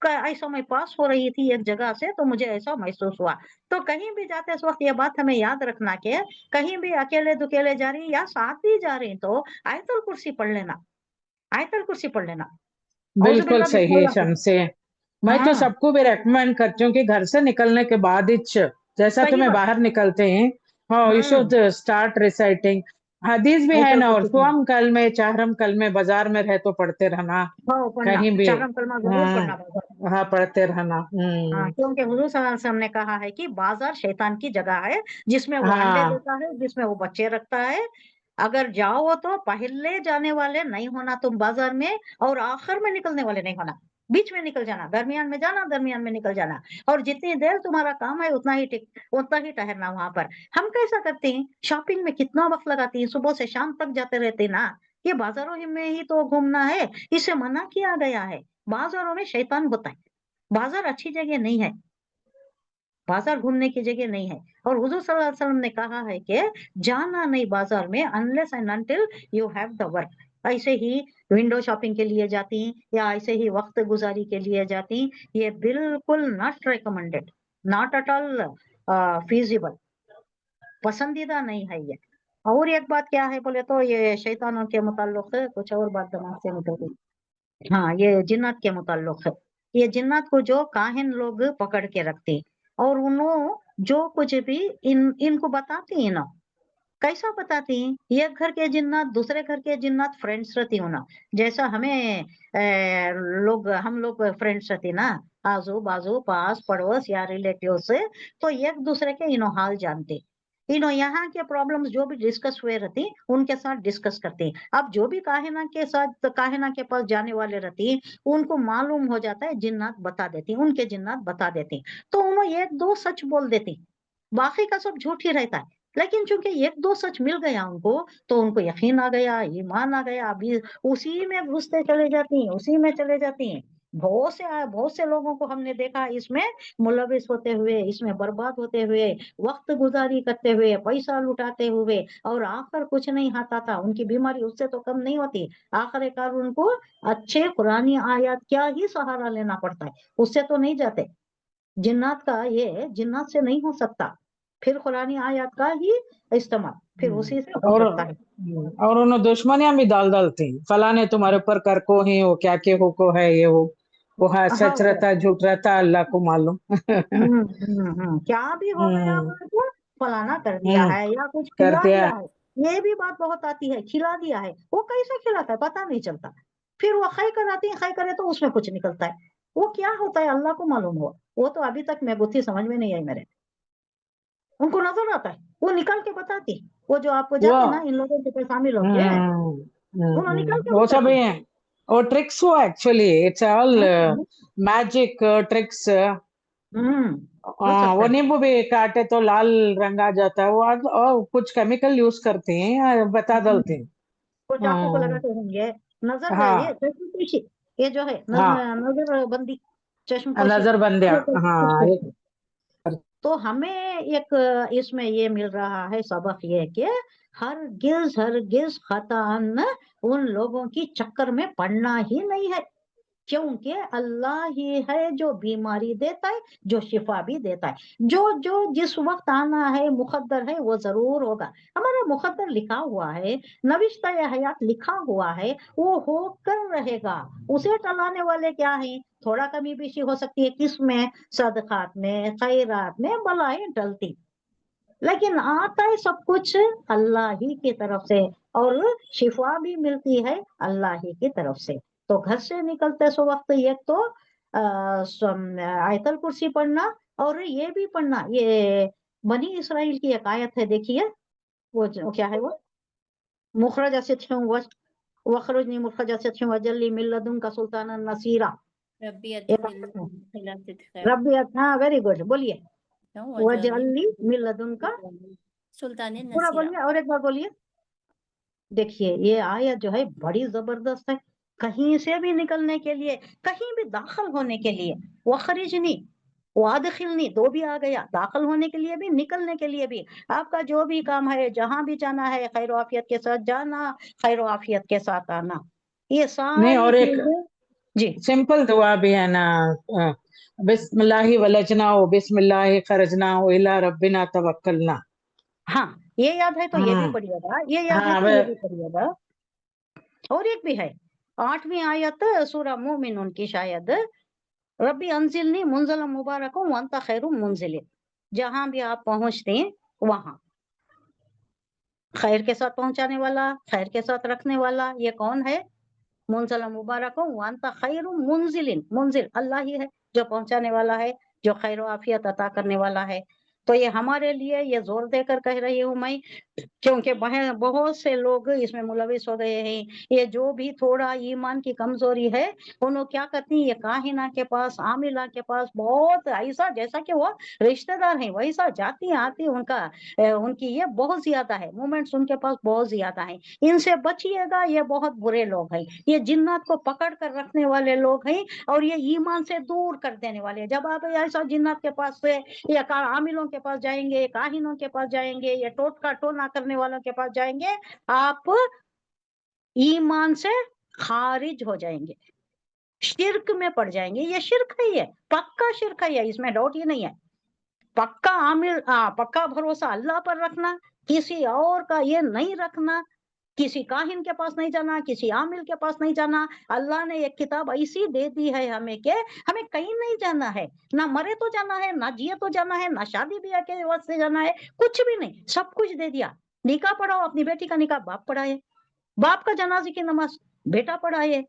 ایسا میں پاس ہو رہی تھی ایک جگہ سے، تو مجھے ایسا محسوس ہوا. تو کہیں بھی جاتے اس وقت یہ بات ہمیں یاد رکھنا کہ کہیں بھی اکیلے دکیلے جا رہی یا ساتھ بھی جا رہی تو آیت الکرسی پڑھ لینا، آیت الکرسی پڑھ لینا. اعوذ بالکل باللہ بسم صحیح اللہ سے. شمسی. میں تو ہاں سب کو بھی ریکمینڈ کرتی ہوں کہ گھر سے نکلنے کے بعد جیسا صحیح تمہیں بات. باہر نکلتے ہیں، ہاں یو شوڈ اسٹارٹ ریسائٹنگ. حدیث بھی آیت ہے نا، اور الکرسی سوام کل میں چہرم کل میں بازار میں رہ تو پڑھتے رہنا، ہاں پڑھنا، کہیں بھی. چارم کلمہ ضرور ہاں پڑھنا بازار. ہاں پڑھتے رہنا. ہاں کیونکہ حضور صلی اللہ علیہ وسلم نے کہا ہے کہ بازار شیطان کی جگہ ہے، جس میں وہ انڈے ہاں دیتا ہے، جس میں وہ بچے رکھتا ہے. اگر جاؤ تو پہلے جانے والے نہیں ہونا تم بازار میں، اور آخر میں نکلنے والے نہیں ہونا، بیچ میں نکل جانا، درمیان میں جانا، درمیان میں نکل جانا. اور جتنی دیر تمہارا کام ہے اتنا ہی ٹہرنا وہاں پر. ہم کیسا کرتے ہیں، شاپنگ میں کتنا وقت لگاتی ہیں، صبح سے شام تک جاتے رہتے ہیں نا. یہ بازاروں میں ہی تو گھومنا ہے، اسے منع کیا گیا ہے. بازاروں میں شیطان ہوتا ہے، بازار اچھی جگہ نہیں ہے، بازار گھومنے کی جگہ نہیں ہے. اور حضور صلی اللہ علیہ وسلم نے کہا ہے کہ جانا نہیں بازار میں unless and until you have the work. ایسے ہی ونڈو شاپنگ کے لیے جاتی ہیں یا ایسے ہی وقت گزاری کے لیے جاتی ہیں، یہ بالکل not recommended, not at all feasible, پسندیدہ نہیں ہے یہ. और एक बात क्या है बोले तो ये शैतानों के मुताल्लिक है, कुछ और बात दिमाग से निकल गई। हाँ, ये जिन्नात के मुताल्लिक है। ये जिन्नात को जो काहिन लोग पकड़ के रखते और उन्होंने जो कुछ भी इनको बताती है ना, कैसा बताती हैं, एक घर के जिन्नात दूसरे घर के जिन्नात फ्रेंड्स रहती हो ना, जैसा हमें हम लोग फ्रेंड्स रहती ना, आजू बाजू पास पड़ोस या रिलेटिव से, तो एक दूसरे के इनो हाल जानते, इनो यहाँ के प्रॉब्लम्स जो भी डिस्कस हुए रहती उनके साथ डिस्कस करती। अब जो भी काहिना के साथ काहिना के पास जाने वाले रहती उनको मालूम हो जाता है, जिन्नात बता देती, उनके जिन्नात बता देती, तो उन्होंने एक दो सच बोल देती, बाकी का सब झूठ ही रहता है। लेकिन चूंकि एक दो सच मिल गया उनको, तो उनको यकीन आ गया, ईमान आ गया, अभी उसी में घुसते चले जाती हैं, उसी में चले जाती हैं। बहुत से लोगों को हमने देखा इसमें मुलविस होते हुए, इसमें बर्बाद होते हुए, वक्त गुजारी करते हुए, पैसा लुटाते हुए, और आखिर कुछ नहीं आता था, उनकी बीमारी उससे तो कम नहीं होती, आखिरकार उनको अच्छे कुरानी आयत क्या ही सहारा लेना पड़ता है, उससे तो नहीं जाते। जिन्नात का ये जिन्नात से नहीं हो सकता, फिर कुरानी आयत का ही इस्तेमाल फिर उसी से हो और सकता है। उन्होंने दुश्मनियां भी डालती, फलाने तुम्हारे ऊपर कर को ही हो, क्या के हो को है, ये वो है, हाँ सच रहता है झूठ रहता है, अल्लाह को मालूम। क्या भी हो गया हम्म बोले तो फलाना कर दिया हम्म है या कुछ कर खिला दिया। दिया है, ये भी बात बहुत आती है, खिला दिया है, वो कैसे खिलाता है पता नहीं चलता, फिर वो खै कराती है, खै करे तो उसमें कुछ निकलता है, वो क्या होता है अल्लाह को मालूम हो, वो तो अभी तक मैं बुद्धि समझ में नहीं आई मेरे, उनको नजर आता है, वो निकाल के बताती, वो जो आपको वो जाते ना इन लोगों के पास शामिल होके, वो निकाल के वो सब बताती। ही है, वो ट्रिक्स हुआ actually, it's all hmm magic tricks. हो सकता वो है, नींबू भी काटे तो लाल रंग आ जाता है, वो कुछ केमिकल यूज करते हैं या बता डालते हैं। वो चाकू को हाँ लगाते होंगे, नजर ये हाँ चश्मपोशी, ये जो है हाँ, नजर बंदी, चश्मपोशी, नजर बंदिया, ये हाँ कुछ। ये तो हमें एक इसमें ये मिल रहा है सबक, ये कि हर गिज खतान उन लोगों की चक्कर में पड़ना ही नहीं है, क्योंकि अल्लाह ही है जो बीमारी देता है, जो शिफा भी देता है, जो जो जिस वक्त आना है मुकद्दर है वो जरूर होगा, हमारा मुकद्दर लिखा हुआ है, नविश्ता हयात लिखा हुआ है, वो होकर रहेगा, उसे टलाने वाले क्या है, थोड़ा कमी पेशी हो सकती है, किसमें, सदकात में खैरात में बलाएं टलती, लेकिन आता है सब कुछ अल्लाह ही की तरफ से, और शिफा भी मिलती है अल्लाह ही की तरफ से। तो घर से निकलते सो वक्त एक तो आयतल कुर्सी पढ़ना, और ये भी पढ़ना, ये बनी इसराइल की एक आयत है, देखिए वो क्या है, वो मुखरज वखरुजनी मुखरज वजल्ली मिल्लदुन का सुल्तान नसीरा, रब्बी ये अदखिलनी खिलाफत खैर रब्बी, हाँ वेरी गुड, बोलिए, वजअलनी वजल्ली मिल्लदुन का, सुल्तान पूरा नसीरा। बोलिए और एक बार बोलिए। देखिए ये आयत जो है बड़ी जबरदस्त है, कहीं से भी निकलने के लिए, कहीं भी दाखिल होने के लिए, वखरिजनी वादखिलनी दो भी आ गया, दाखिल होने के लिए भी निकलने के लिए भी, आपका जो भी काम है जहां भी जाना है खैर आफियत के साथ जाना, खैर आफियत के साथ आना, ये नहीं। सारी और एक चीजें। जी सिंपल दुआ भी है ना, बिस्मिल्लाहि वलजना हो, बिस्मिल्लाहि खरजना हो, इला रब्बिना तवक्कलना। हाँ, ये याद है तो ये भी हम्म पढ़िएगा, ये याद है हाँ तो ये भी पढ़िएगा। और एक भी है, 8वीं आयत सूरह मोमिनून की शायद, रब्बी अंजिलनी मुंजल मुबारक वंता खैरु मुंजिलिन, जहां भी आप पहुंचते हैं वहां खैर के साथ पहुंचाने वाला, खैर के साथ रखने वाला, ये कौन है, मुंजल मुबारक वंता खैरु मुंजिलिन, मुंजिल अल्लाह ही है जो पहुंचाने वाला है, जो खैर आफियत अता करने वाला है। तो ये हमारे लिए ये जोर देकर कह रही हूं मैं, क्योंकि बहुत से लोग इसमें मुलविस हो गए हैं, ये जो भी थोड़ा ईमान की कमजोरी है उन्होंने क्या करती है, ये काहिना के पास आमिला के पास बहुत ऐसा, जैसा कि वो रिश्तेदार हैं वैसा जाती आती, उनकी ये बहुत ज्यादा है, मूवमेंट्स उनके पास बहुत ज्यादा है, इनसे बचिएगा, ये बहुत बुरे लोग हैं, ये जिन्नात को पकड़ कर रखने वाले लोग हैं, और ये ईमान से दूर कर देने वाले, जब आप ऐसा जिन्नात के पास से या आमिलों के पास जाएंगे, काहिनों के पास जाएंगे, या टोटका टोना करने वालों के पास जाएंगे, आप ईमान से खारिज हो जाएंगे, शिर्क में पड़ जाएंगे, ये शिर्क है, ये पक्का शिर्क है, इसमें डाउट ही नहीं है। पक्का आमिल पक्का भरोसा अल्लाह पर रखना, किसी और का ये नहीं रखना, किसी काहिन के पास नहीं जाना, किसी आमिल के पास नहीं जाना। अल्लाह ने एक किताब ऐसी दे दी है हमें के हमें कहीं नहीं जाना है, ना मरे तो जाना है, ना जिए तो जाना है, ना शादी ब्याह के वास्ते जाना है, कुछ भी नहीं, सब कुछ दे दिया। निकाह पढ़ाओ, अपनी बेटी का निकाह बाप पढ़ाए, बाप का जनाजे की नमाज बेटा पढ़ाए,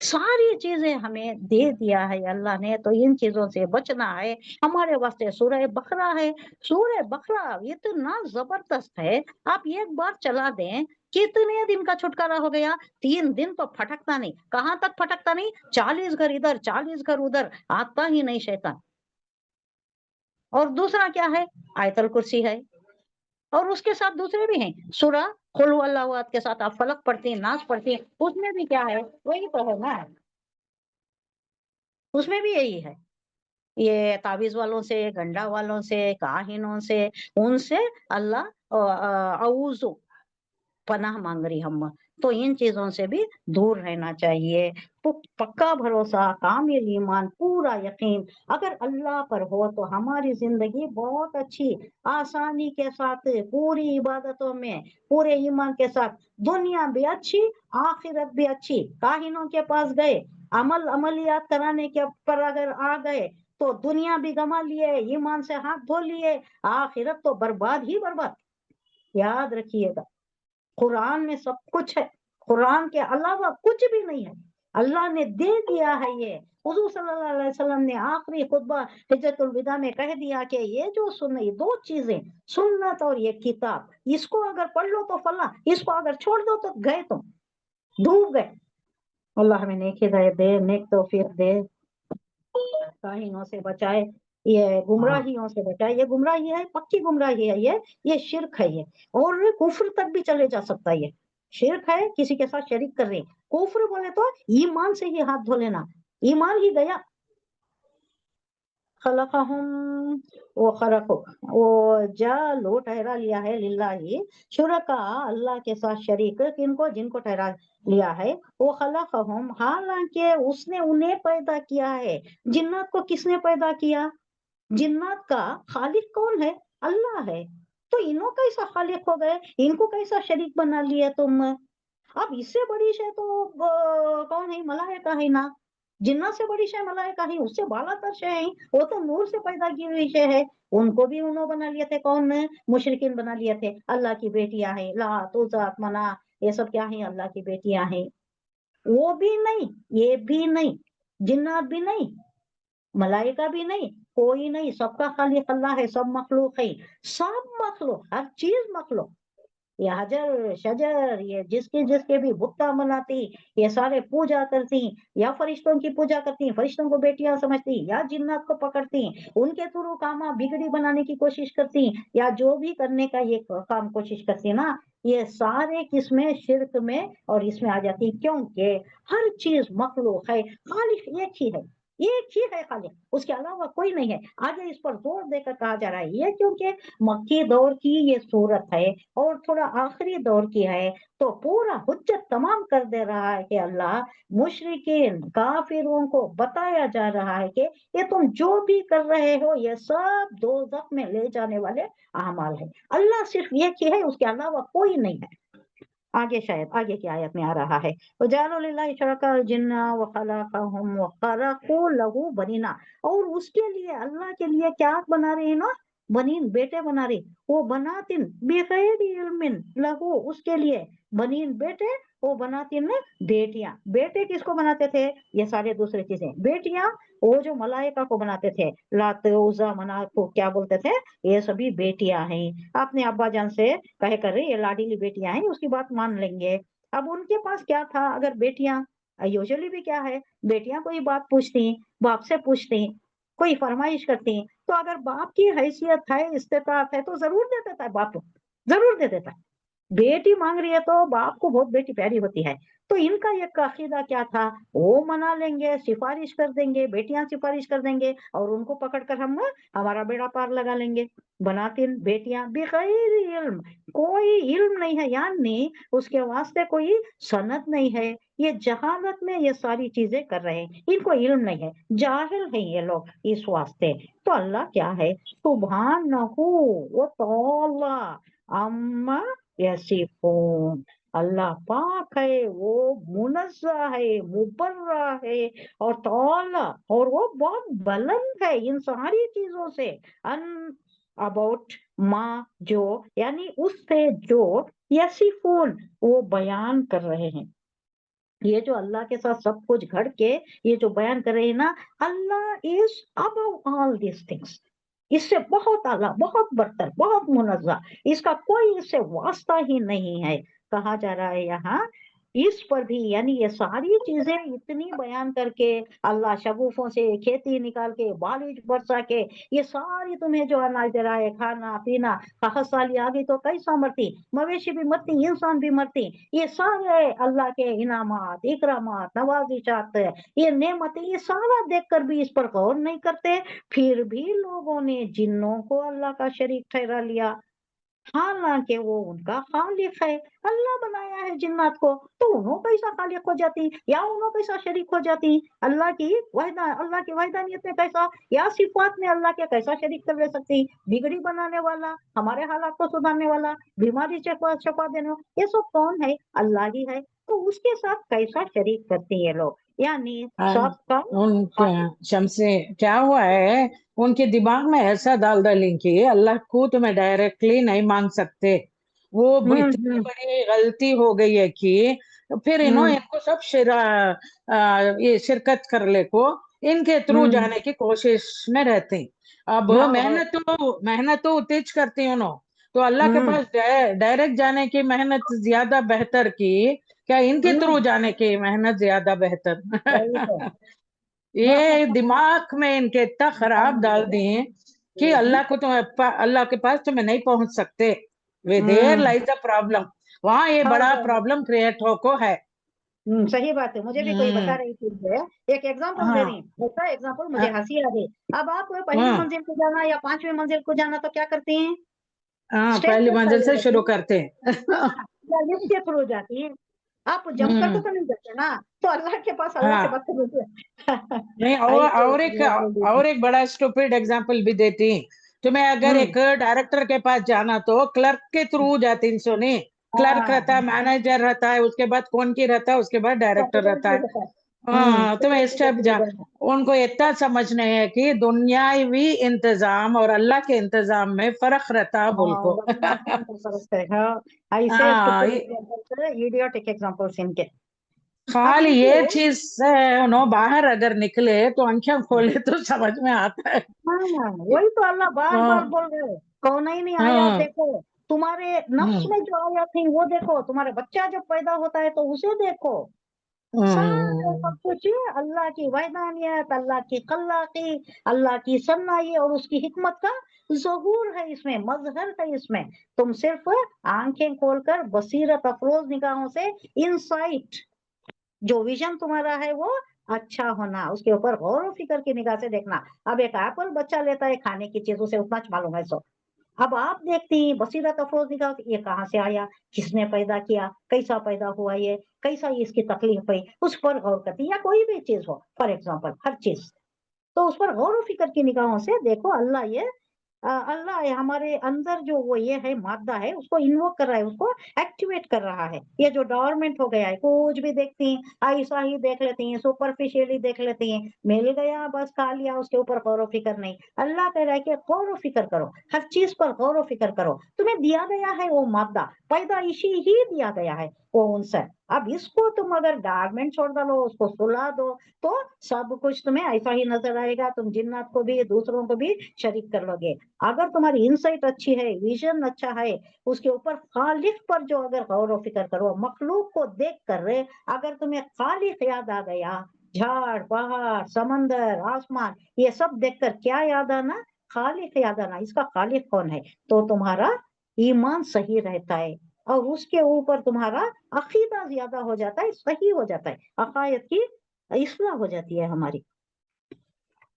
सारी चीजें हमें दे दिया है अल्लाह ने। तो इन चीजों से बचना है। हमारे वास्ते सूरह बकरा है, सूरह बकरा इतना जबरदस्त है, आप एक बार चला दें, कितने दिन का छुटकारा हो गया। 3 दिन तो फटकता नहीं, कहां तक फटकता नहीं, 40 घर इधर 40 घर उधर, आता ही नहीं शैतान। और दूसरा क्या है, आयतल कुर्सी है, और उसके साथ दूसरे भी हैं, सूरह कुल हुवल्लाहु अहद के साथ आप फलक पढ़ती हैं, नास पढ़ती हैं, उसमें भी क्या है, वही तो है ना, उसमें भी यही है। ये ताबीज वालों से, गंडा वालों से, काहिनों से, उनसे अल्लाह औज़ु पनाह मांग रही हम। तो इन चीजों से भी दूर रहना चाहिए। तो पक्का भरोसा, कामिल ईमान, पूरा यकीन अगर अल्लाह पर हो तो हमारी जिंदगी बहुत अच्छी, आसानी के साथ, पूरी इबादतों में, पूरे ईमान के साथ, दुनिया भी अच्छी, आखिरत भी अच्छी। काहिनों के पास गए, अमलियात कराने के पर अगर आ गए तो दुनिया भी गंवा लिए, ईमान से हाथ धो लिए, आखिरत तो बर्बाद ही बर्बाद। याद रखिएगा, कुरान में सब कुछ है, कुरान के अलावा कुछ भी नहीं है, अल्लाह ने दे दिया है। ये हुजूर सल्लल्लाहु अलैहि वसल्लम ने आखिरी खुतबा हिज्जतुल विदा में कह दिया कि ये जो ये 2 चीजें, सुन्नत और ये किताब, इसको अगर पढ़ लो तो फला, इसको अगर छोड़ दो तो गए तुम, डूब गए। अल्लाह हमें नेक हिदायत दे, नेक तौफीक दे, काहिनों से बचाए, ये गुमराहियों से बचाए। ये गुमराही है, पक्की गुमराही है, ये शिर्क है, ये और कुफ्र तक भी चले जा सकता है। ये शिर्क है, किसी के साथ शरीक कर रहे हैं। कुफ्र बोले तो ईमान से ही हाथ धो लेना, ईमान ही गया। खलक़हुम वो खरको वो जालो ठहरा लिया है लिल्लाही शुरका, अल्लाह के साथ शरीक किनको, जिनको ठहरा लिया है। वो खलक़हुम, हालांकि उसने उन्हें पैदा किया है। जिन्नात को किसने पैदा किया, जिन्नात का खालिक कौन है, अल्लाह है। तो इन्हों कैसा खालिक हो गए, इनको कैसा शरीक बना लिया तुम। अब इससे बड़ी शय तो कौन है, मलाइका है ना। जिन्ना से बड़ी शय मलाइका है, उससे बालातर शय है, वो तो नूर से पैदा की हुई शय है। उनको भी उन्होंने बना लिए थे, कौन ने, मुशरिकीन बना लिए थे, अल्लाह की बेटियां हैं, लात उज़्ज़ा मना, ये सब क्या है, अल्लाह की बेटियां हैं। वो भी नहीं, ये भी नहीं, जिन्नात भी नहीं, मलाइका भी नहीं, कोई नहीं, सबका खालिक अल्लाह है। सब मखलूक है, सब मखलूक, हर चीज मखलूक। ये हजर शजर, ये जिसके जिसके भी बुत्ता बनाती, ये सारे पूजा करती, या फरिश्तों की पूजा करती, फरिश्तों को बेटियां समझती, या जिन्नात को पकड़ती, उनके थ्रू कामा बिगड़ी बनाने की कोशिश करती, या जो भी करने का ये काम कोशिश करती ना, ये सारे किसमें, शिर्क में और इसमें आ जाती। क्योंकि हर चीज मखलूक है, खालिक एक ही है, एक ही है खालिक, उसके अलावा कोई नहीं है। आगे इस पर जोर देकर कहा जा रहा है, ये क्योंकि मक्की दौर की ये सूरत है और थोड़ा आखिरी दौर की है, तो पूरा हुज्जत तमाम कर दे रहा है कि अल्लाह मुशरिकीन काफिरों को बताया जा रहा है कि ये तुम जो भी कर रहे हो ये सब दोज़ख में ले जाने वाले अमाल है। अल्लाह सिर्फ एक ही है, उसके अलावा कोई नहीं है। आगे शायद आगे की आयत में आ रहा है, वजालु लिल्लाहि शुरका जिन्ना व खलक़हुम व खरक़ू लहू बनीना, और उसके लिए, अल्लाह के लिए क्या बना रहे हैं ना, बनीन, बेटे बना रहे। वो बनातिन बिगैरि इल्मिन लहू, उसके लिए बनीन बेटे, वो बनातिन बेटियां। बेटे किसको बनाते थे, ये सारे दूसरे चीजें, बेटियां वो जो मलाइका को बनाते थे, लात उज़्ज़ा मना को क्या बोलते थे, ये सभी बेटियां हैं। आपने अब्बा जान से कहे कर रही, ये लाडीली बेटियां हैं, उसकी बात मान लेंगे। अब उनके पास क्या था, अगर बेटियां, यूजुअली भी क्या है, बेटियां कोई बात पूछती, बाप से पूछती, कोई फरमाइश करती, तो अगर बाप की हैसियत है, इस्तेताअत है, तो जरूर दे देता है बाप, जरूर दे देता है। बेटी मांग रही है तो बाप को बहुत बेटी प्यारी होती है। तो इनका एक अकीदा क्या था, वो मना लेंगे, सिफारिश कर देंगे, बेटियां सिफारिश कर देंगे और उनको पकड़कर हम हमारा बेड़ा पार लगा लेंगे। बनाती बेटियां बिगैर इल्म, कोई इल्म नहीं है, यानी उसके वास्ते कोई सनद नहीं है, ये जहालत में ये सारी चीजें कर रहे हैं, इनको इल्म नहीं है, जाहिल है ये लोग इस वास्ते। तो अल्लाह क्या है, सुब्हानहू व तआला अम्मा यसिफून, अल्लाह पाक है, वो मुनज़्ज़ह है, मुबर्रा है और तआला, और वो बहुत बुलंद है इन सारी चीजों से, अन अबाउट माँ जो, यानी उससे जो यसिफून वो बयान कर रहे हैं। ये जो अल्लाह के साथ सब कुछ घड़ के ये जो बयान कर रहे हैं ना, Allah is above all this things, इससे बहुत आला, बहुत बरतर, बहुत मुनज़्ज़ा, इसका कोई इससे वास्ता ही नहीं है। कहा जा रहा है यहाँ इस पर भी, यानी ये सारी चीजें इतनी बयान करके, अल्लाह शगुफों से खेती निकाल के, बारिश बरसा के, ये सारी तुम्हें जो अनाज दे रहा है, खाना पीना, कहत साली आ गई तो कैसा मरती, मवेशी भी मरती, इंसान भी मरती, ये सारे अल्लाह के इनामात, इकरामात, नवाजिशात, ये नेमतें, ये सारा देखकर भी इस पर गौर नहीं करते। फिर भी लोगों ने जिन्नों को अल्लाह का शरीक ठहरा लिया, हालांकि वो उनका खालिक है, अल्लाह बनाया है जिन्नात को, तो उन्हों कैसा खालिक हो जाती या उन्हों कैसा शरीक हो जाती, अल्लाह की वहदानियत में कैसा, या सिफात में अल्लाह के कैसा शरीक कर ले सकती, बिगड़ी बनाने वाला, हमारे हालात को सुधारने वाला, बीमारी शफा देने वाला, ये सब कौन है, अल्लाह ही है, तो उसके साथ कैसा शरीक करती है लोग, यानी सबका उनके शमसे क्या हुआ है, उनके दिमाग में ऐसा डाल डालें कि अल्लाह को तुम्हें डायरेक्टली नहीं मांग सकते। वो इतनी बड़ी गलती हो गई है कि फिर इनको सब ये शिरकत कर ले को इनके थ्रू जाने की कोशिश में रहते हैं। अब मेहनत तो तेज करती हैं उन्होंने, तो अल्लाह के पास डायरेक्ट जाने की मेहनत ज्यादा बेहतर की, क्या इनके थ्रू जाने की मेहनत ज्यादा बेहतर। ये दिमाग में इनके इतना खराब डाल दिए कि अल्लाह के पास तुम्हें नहीं पहुंच सकते। Way there lies the problem, वहां ये बड़ा प्रॉब्लम क्रिएट होको है। सही बात है, मुझे भी कोई बता रही थी, एक एग्जांपल दे रही हूँ, ऐसा एग्जांपल मुझे हंसी आ गई। अब आप पहली मंजिल को जाना या 5वीं मंजिल को जाना तो क्या करते हैं, पहली मंजिल से शुरू करते हैं या लिफ्ट के थ्रू जाती है, आप जंप करके तो नहीं जाते ना, तो अल्लाह के पास नहीं, और एक बड़ा स्टूपिड एग्जांपल भी देती, तुम्हें अगर एक डायरेक्टर के पास जाना तो क्लर्क के थ्रू जाती, सुनी, क्लर्क रहता है, मैनेजर रहता है, उसके बाद कौन की रहता है, उसके बाद डायरेक्टर रहता है। तुम्हें स्टेप जा, उनको इतना समझ नहीं है कि दुनियावी इंतजाम और अल्लाह के इंतजाम में फर्क रहता है, बोल को। इडियोटिक एग्जांपल्स इनके। खाली ये चीज से बाहर अगर निकले तो आंखें खोले तो समझ में आता है। वही तो अल्लाह बार बार बोल रहे, कौन ही नहीं आया, देखो तुम्हारे नफ्स में जो आया थी वो देखो, तुम्हारे बच्चा जब पैदा होता है तो उसे देखो, सारे सब कुछ अल्लाह की वहदानियत, अल्लाह की खल्लाकी, अल्लाह की सन्नाई और उसकी हिकमत का ज़हूर है इसमें, मजहर है इसमें। तुम सिर्फ आंखें खोलकर बसीरत अफरोज निगाहों से, इनसाइट जो विजन तुम्हारा है वो अच्छा होना, उसके ऊपर गौर फिक्र की निगाह से देखना। अब एक एप्पल बच्चा लेता है खाने की चीजों से, उतना मालूम है सो, अब आप देखती हैं बसीरत अफरोज निगाह, ये कहाँ से आया, किसने पैदा किया, कैसा पैदा हुआ, ये कैसा इसकी तकलीफ है, उस पर गौर करती, या कोई भी चीज हो, फॉर एग्जाम्पल हर चीज, तो उस पर गौर फिक्र की निगाहों से देखो। अल्लाह ये अल्लाह हमारे अंदर जो वो ये है मादा है, उसको इन्वोक कर रहा है, उसको एक्टिवेट कर रहा है। ये जो डॉर्मेंट हो गया है, कुछ भी देखती हैं ऐसा ही देख लेती हैं, सुपरफिशियली देख लेती हैं, मिल गया बस खा लिया, उसके ऊपर गौर फिक्र नहीं। अल्लाह कह रहा है कि गौर फिक्र करो, हर चीज पर गौर फिक्र करो, तुम्हें दिया गया है वो मादा, पैदाइशी ही दिया गया है वो उनसे। अब इसको तुम अगर गारमेंट छोड़ डालो, उसको सुला दो, तो सब कुछ तुम्हें ऐसा ही नजर आएगा, तुम जिन्नात को भी दूसरों को भी शरीक कर लोगे। अगर तुम्हारी इंसाइट अच्छी है, विजन अच्छा है, उसके ऊपर खालिक पर जो अगर गौर व फिक्र करो, मखलूक को देख कर अगर तुम्हें खालिक याद आ गया, झाड़ पहाड़ समंदर आसमान ये सब देखकर क्या याद आना, खालिक याद आना, इसका खालिक कौन है, तो तुम्हारा ईमान सही रहता है, اور اس کے اوپر تمہارا عقیدہ زیادہ ہو جاتا ہے، صحیح ہو جاتا ہے، عقائد کی اصلاح ہو جاتی ہے ہماری۔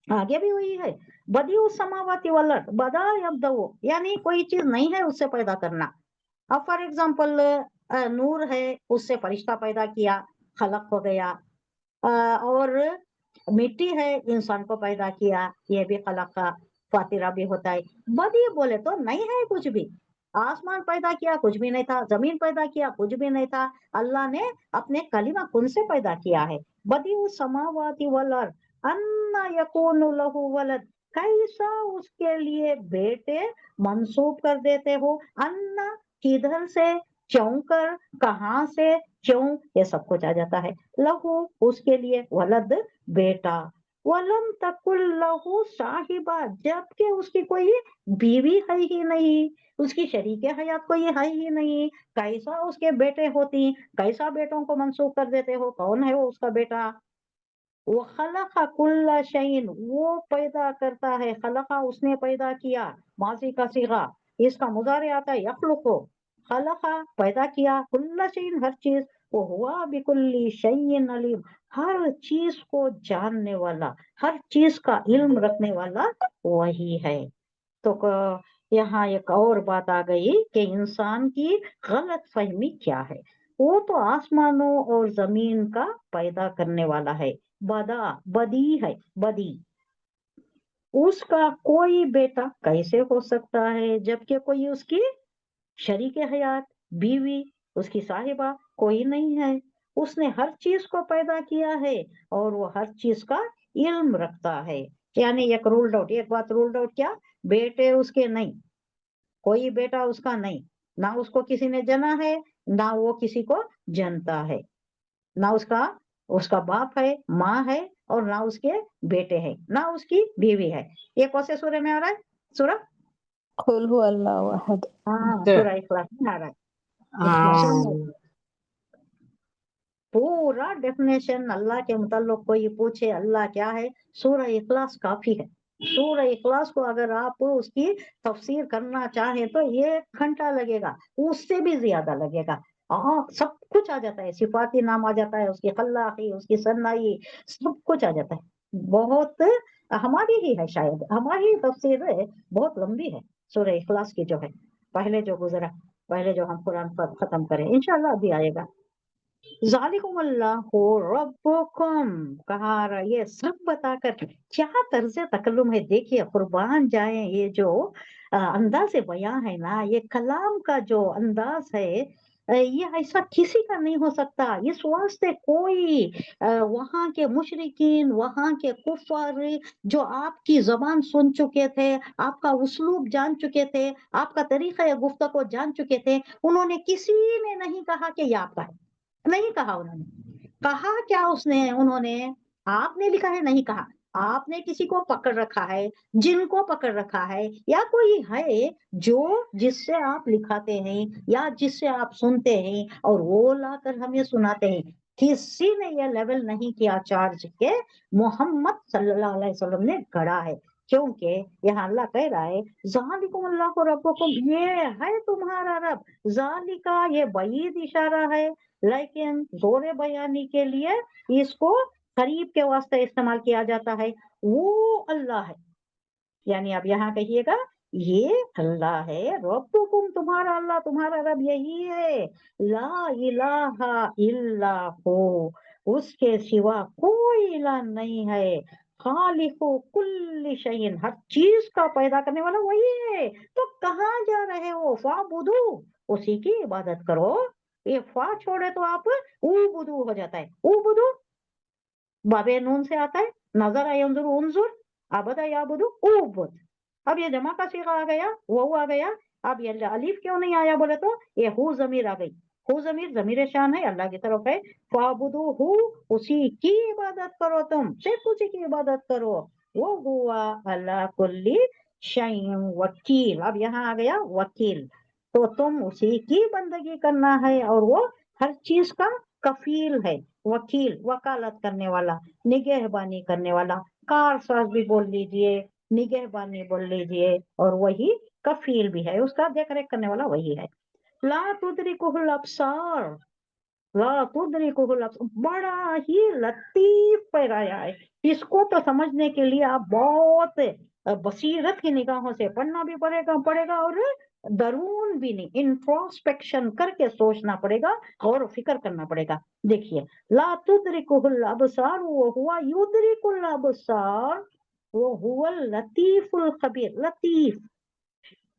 آگے بھی وہی ہے، بدیع السماوات والارض بدا یبدأ، یعنی کوئی چیز نہیں ہے اس سے پیدا کرنا۔ اب فار ایگزامپل نور ہے، اس سے فرشتہ پیدا کیا، خلق ہو گیا، اور مٹی ہے، انسان کو پیدا کیا، یہ بھی خلق کا فاترہ بھی ہوتا ہے۔ بدیع بولے تو نہیں ہے کچھ بھی، آسمان پیدا کیا کچھ بھی نہیں تھا، زمین پیدا کیا کچھ بھی نہیں تھا، اللہ نے اپنے کلمہ کن سے پیدا کیا ہے۔ بدیع السماوات والارض انا یکون لہ ولد، کیسا اس کے لیے بیٹے منسوب کر دیتے ہو، انا کدھر سے، کیوں کر، کہاں سے، کیوں، یہ سب کچھ آ جاتا ہے۔ لہو اس کے لیے، ولد بیٹا، ولم تکن لہو صاحبہ جبکہ اس کی کوئی بیوی ہے ہی نہیں، اس کی شریک حیات کوئی ہے ہی نہیں، کیسا اس کے بیٹے ہوتی، کیسا بیٹوں کو منسوخ کر دیتے ہو، کون ہے وہ اس کا بیٹا۔ وہ خلق کل شیء، وہ پیدا کرتا ہے، خلق اس نے پیدا کیا، ماضی کا صیغہ، اس کا مضارع آتا ہے یخلق، خلق پیدا کیا، کل شیء ہر چیز، وہ ہوا بکل شیء علیم، ہر چیز کو جاننے والا، ہر چیز کا علم رکھنے والا وہی ہے۔ تو یہاں ایک اور بات آ گئی کہ انسان کی غلط فہمی کیا ہے، وہ تو آسمانوں اور زمین کا پیدا کرنے والا ہے، بدا بدی ہے، بدی، اس کا کوئی بیٹا کیسے ہو سکتا ہے جبکہ کوئی اس کی شریک حیات، بیوی، اس کی صاحبہ کوئی نہیں ہے۔ اس نے ہر چیز کو پیدا کیا ہے اور وہ ہر چیز کا علم رکھتا ہے۔ یعنی ایک رولڈ آؤٹ، ایک بات رولڈ آؤٹ، کیا، بیٹے اس کے نہیں، کوئی بیٹا اس کا نہیں، نہ اس کو کسی نے جنا ہے، نہ وہ کسی کو جنتا ہے، نہ اس کا باپ ہے، ماں ہے، اور نہ اس کے بیٹے ہیں، نہ اس کی بیوی ہے۔ یہ کون سے سورہ میں آ رہا ہے؟ سورہ، قل هو اللہ احد۔ ہاں، تو سورہ اخلاص میں آ رہا ہے۔ ڈیفینیشن، پورا ڈیفینیشن اللہ کے متعلق کوئی پوچھے اللہ کیا ہے، سورہ اخلاص کافی ہے۔ سورہ اخلاص کو اگر آپ اس کی تفسیر کرنا چاہیں تو 1 گھنٹہ لگے گا، اس سے بھی زیادہ لگے گا۔ سب کچھ آ جاتا ہے، صفاتی نام آ جاتا ہے، اس کی خلاقی، اس کی ثنائی، سب کچھ آ جاتا ہے۔ بہت ہماری ہی ہے، شاید ہماری تفسیر بہت لمبی ہے سورہ اخلاص کی، جو ہے پہلے جو گزرا، پہلے جو ہم قرآن پر ختم کریں، انشاءاللہ ابھی آئے گا۔ ذالکم اللہ ربکم، کہا رہا، یہ سب بتا کر کیا طرز تکلم ہے، دیکھیے قربان جائیں، یہ جو انداز بیان ہے نا، یہ کلام کا جو انداز ہے، یہ ایسا کسی کا نہیں ہو سکتا۔ اس واسطے کوئی وہاں کے مشرکین، وہاں کے کفار جو آپ کی زبان سن چکے تھے، آپ کا اسلوب جان چکے تھے، آپ کا طریقہ گفتگو جان چکے تھے، انہوں نے کسی نے نہیں کہا کہ یہ آپ کا ہے، نہیں کہا، انہوں نے کہا کیا، انہوں نے، آپ نے لکھا ہے نہیں کہا، آپ نے کسی کو پکڑ رکھا ہے، جن کو پکڑ رکھا ہے، یا کوئی ہے جو جس سے آپ لکھاتے ہیں یا جس سے آپ سنتے ہیں اور وہ لا کر ہمیں سناتے ہیں، کسی نے یہ لیول نہیں کیا چارج کہ محمد صلی اللہ علیہ وسلم نے گڑا ہے، کیونکہ یہاں اللہ کہہ رہا ہے ذالکم اللہ ربکم، یہ ہے تمہارا رب، ذالکا یہ بعید اشارہ ہے، لیکن زور بیانی کے لیے اس کو قریب کے واسطے استعمال کیا جاتا ہے، وہ اللہ ہے۔ یعنی اب یہاں کہیے گا یہ اللہ ہے، ربکم تمہارا اللہ، تمہارا رب یہی ہے، لا الہ الا ہو، اس کے سوا کوئی الہ نہیں ہے، خالق کل شیء، ہر چیز کا پیدا کرنے والا وہی ہے، تو کہاں جا رہے ہو، فاعبدو، اسی کی عبادت کرو۔ یہ فا چھوڑے تو آپ اوبدو ہو جاتا ہے، اوبدو بابے نون سے آتا ہے، نظر ینظر انظر، عبد یعبدو اوبد، اب یہ جمع کا صیغہ آ گیا، وہ آ گیا، اب یہ الف کیوں نہیں آیا بولے تو یہ ہو ضمیر آ گئی، ہو ضمیر شان ہے، اللہ کی طرف ہے، فعبدو ہو، اسی کی عبادت کرو، تم صرف اسی کی عبادت کرو، وہ ہوا اللہ کل شیء وکیل، اب یہاں آ گیا وکیل، تو تم اسی کی بندگی کرنا ہے، اور وہ ہر چیز کا کفیل ہے، وکیل وکالت کرنے والا، نگہبانی کرنے والا، کار ساز بھی بول لیجئے، نگہبانی بول لیجئے، اور وہی کفیل بھی ہے، اس کا دیکھ ریکھ کرنے والا وہی ہے۔ ला तुदरिकुहुल अब्सार, ला तुदरिकुहुल अब्सार, बड़ा ही लतीफ पैराया है। इसको तो समझने के लिए आप बहुत बसीरत की निगाहों से पढ़ना भी पड़ेगा और दरून भी नहीं, इंट्रोस्पेक्शन करके सोचना पड़ेगा और फिक्र करना पड़ेगा। देखिए, ला तुदरिकुहुल अब्सार वो हुआ युदरिकुल अब्सार, वो हुआ लतीफुल खबीर। लतीफ,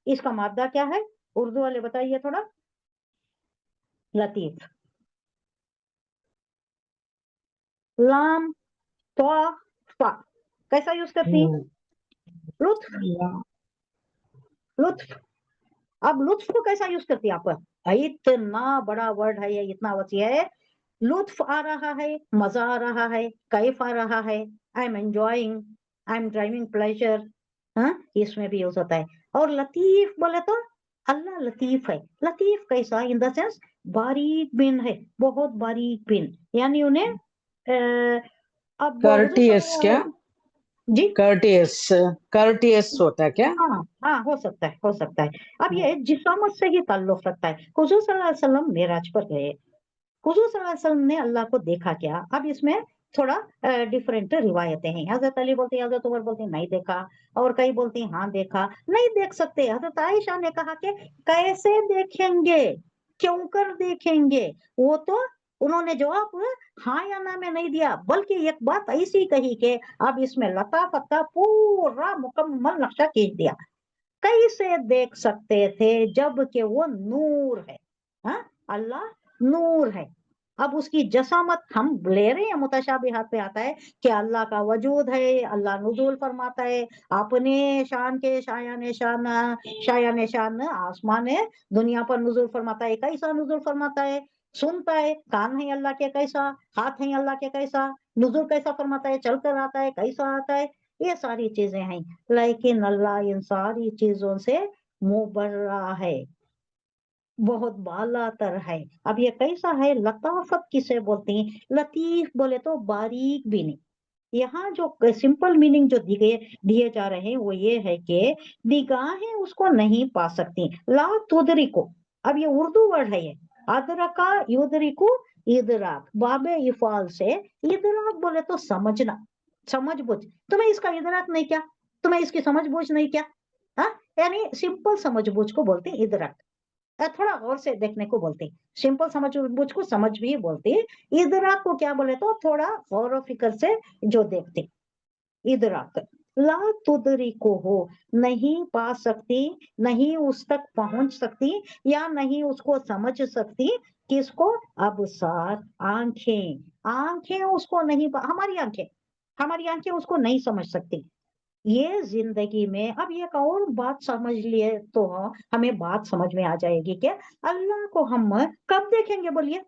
इसका मादा क्या है? उर्दू वाले बताइए थोड़ा। लतीफ, लाम त्वा फा, कैसा यूज करती हैं? लुत्फ, लुत्फ। अब लुत्फ को कैसा यूज करती है आप? इतना बड़ा वर्ड है ये, इतना वसी है। लुत्फ आ रहा है, मजा आ रहा है, कैफ आ रहा है, I am enjoying, I am driving pleasure, हाँ, इसमें भी यूज होता है। और लतीफ बोले तो अल्लाह लतीफ है। लतीफ कैसा? इन द सेंस बारीक बिन है, बहुत बारीक बिन, यानी उन्हें अब कर्टियस क्या? जी, कर्टियस होता है क्या? हाँ हाँ, हो सकता है, हो सकता है। अब ये जिसामत से ही ताल्लुक रखता है। हुजूर सल्लल्लाहु अलैहि वसल्लम मेराज पर गए, हुजूर सल्लल्लाहु अलैहि वसल्लम ने अल्लाह को देखा क्या? अब इसमें थोड़ा डिफरेंट रिवायतें हैं। हजरत अली बोलते हैं, हजरत उमर बोलते हैं नहीं देखा, और कई बोलते हैं हाँ देखा। नहीं देख सकते। हजरत आयशा ने कहा कि कैसे देखेंगे, क्यों कर देखेंगे? वो तो उन्होंने जवाब हाँ या ना में नहीं दिया, बल्कि एक बात ऐसी कही कि अब इसमें लताफत का पूरा मुकम्मल नक्शा खींच दिया। कैसे देख सकते थे जबकि वो नूर है। हाँ, अल्लाह नूर है। अब उसकी जसामत हम ले रहे हैं, मुतशाबिहात पे आता है कि अल्लाह का वजूद है, अल्लाह नुज़ूल फरमाता है अपने शान के शायान शान आसमान है, दुनिया पर नुज़ूल फरमाता है। कैसा नुज़ूल फरमाता है? सुनता है, कान है अल्लाह के कैसा, हाथ है अल्लाह के कैसा, नुज़ूल कैसा फरमाता है, चल कर आता है, कैसा आता है, ये सारी चीजें हैं। लेकिन अल्लाह इन सारी चीजों से मुबर्रा है, बहुत बालातर है। अब ये कैसा है? लताफत किसे बोलते हैं? लतीफ बोले तो बारीक भी नहीं। यहाँ जो सिंपल मीनिंग जो दिए जा रहे हैं वो ये है कि निगाहें उसको नहीं पा सकती। ला तुदरिको, अब ये उर्दू वर्ड है, ये अदरका युदरिकु, इदराक, बाबे इफाल से इदराक बोले तो समझना, समझ बुझ। तुम्हें इसका इदराक नहीं क्या? तुम्हें इसकी समझ बूझ नहीं क्या? हाँ, यानी सिंपल समझ बूझ को बोलते हैं इदराक। थोड़ा गौर से देखने को बोलते हैं। सिंपल समझ बूझ को समझ भी बोलते हैं। इदराक को क्या बोले तो थोड़ा गौर और फिक्र से जो देखते, इदराक। ला तुदरिको हो, नहीं पा सकती, नहीं उस तक पहुंच सकती, या नहीं उसको समझ सकती। किसको? अबसार, आंखें। आंखें उसको नहीं हमारी आंखें उसको नहीं समझ सकती। ये जिंदगी में अब एक और बात समझ लिए तो हमें बात समझ में आ जाएगी कि अल्लाह को हम कब देखेंगे? बोलिए,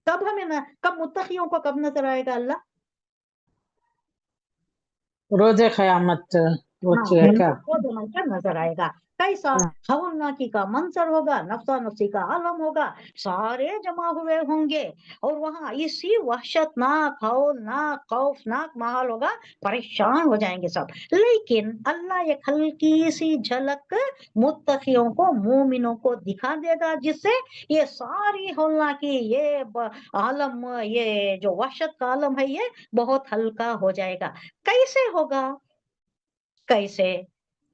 कब हमें ना, कब मुत्तकियों को कब नजर आएगा अल्लाह? रोजे क़यामत हाँ, का। वो जमाने का नजर आएगा। कैसा? हवलनाकी का मंजर होगा, नफ्सा नफ्सी का आलम होगा, सारे जमा हुए होंगे, और वहां इसी वहशतनाक हौलनाक खौफनाक माहौल होगा, परेशान हो जाएंगे सब। लेकिन अल्लाह एक हल्की सी झलक मुत्तकियों को, मोमिनों को दिखा देगा, जिससे ये सारी हौलनाकी, ये आलम, ये जो वहशत का आलम है, ये बहुत हल्का हो जाएगा। कैसे होगा? कैसे?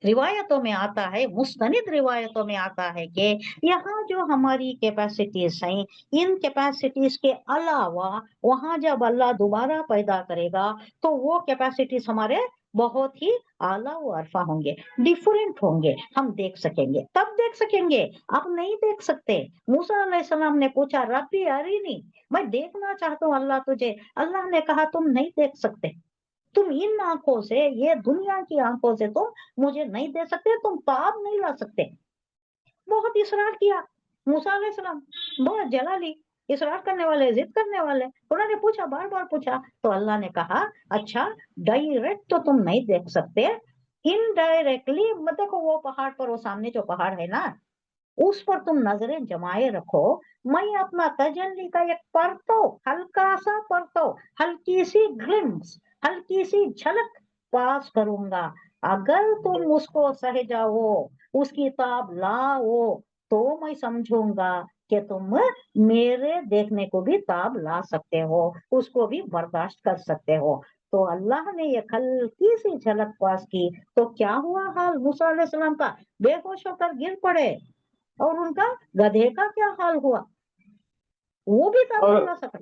रिवायतों में आता है, मुस्तनिद रिवायतों में आता है कि यहाँ जो हमारी कैपेसिटीज हैं, इन कैपेसिटीज के अलावा वहां जब अल्लाह दोबारा पैदा करेगा तो वो कैपेसिटीज हमारे बहुत ही आला व अरफा होंगे, डिफरेंट होंगे, हम देख सकेंगे, तब देख सकेंगे, अब नहीं देख सकते। मूसा अलैहिस्सलाम ने पूछा, रब्बी अरीनी, मैं देखना चाहता हूँ अल्लाह तुझे। अल्लाह ने कहा तुम नहीं देख सकते, तुम इन आंखों से, ये दुनिया की आंखों से तुम मुझे नहीं दे सकते, तुम ताब नहीं ला सकते। बहुत इसरार किया मूसा अलैहिस्सलाम, बहुत जलाली, इसरार करने वाले, जिद करने वाले। उन्होंने पूछा, बार बार पूछा, तो अल्लाह ने कहा अच्छा, डायरेक्ट तो तुम नहीं देख सकते, इनडायरेक्टली, देखो वो पहाड़ पर, वो सामने जो पहाड़ है ना, उस पर तुम नजरें जमाए रखो। मैं अपना तजल्ली का एक परतो, हल्का सा परतो, हल्की सी ग्लिम्स, हल्की सी झलक पास करूंगा। अगर तुम उसको सह जाओ, उसकी ताब लाओ, तो मैं समझूंगा कि तुम मेरे देखने को भी ताब ला सकते हो, उसको भी बर्दाश्त कर सकते हो। तो अल्लाह ने ये हल्की सी झलक पास की तो क्या हुआ हाल मूसा अलैहिस्सलाम का, बेहोश होकर गिर पड़े। और उनका गधे का क्या हाल हुआ, वो भी ताब नहीं ला सका।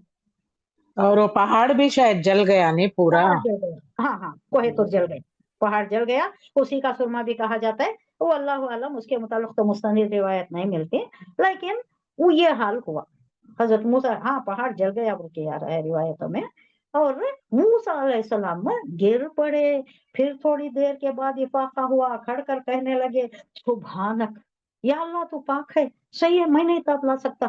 और वो पहाड़ भी शायद जल गया नहीं पूरा। पहाड़ जल गया, हाँ हाँ, कोहे तो जल गए, पहाड़ जल गया। उसी का सुरमा भी कहा जाता है, वो अल्लाह आलम, उसके मुतालिक तो मुस्तनिद रिवायत नहीं मिलती, लेकिन वो ये हाल हुआ हजरत मूसा, हाँ पहाड़ जल गया बोल के आ रहा है रिवायतों में। और मूसा अलैहिस्सलाम गिर पड़े। फिर थोड़ी देर के बाद इफाका हुआ, खड़ कर कहने लगे सुभानक, या अल्लाह तू पाक है, सही है, मैं नहीं ताप ला सकता।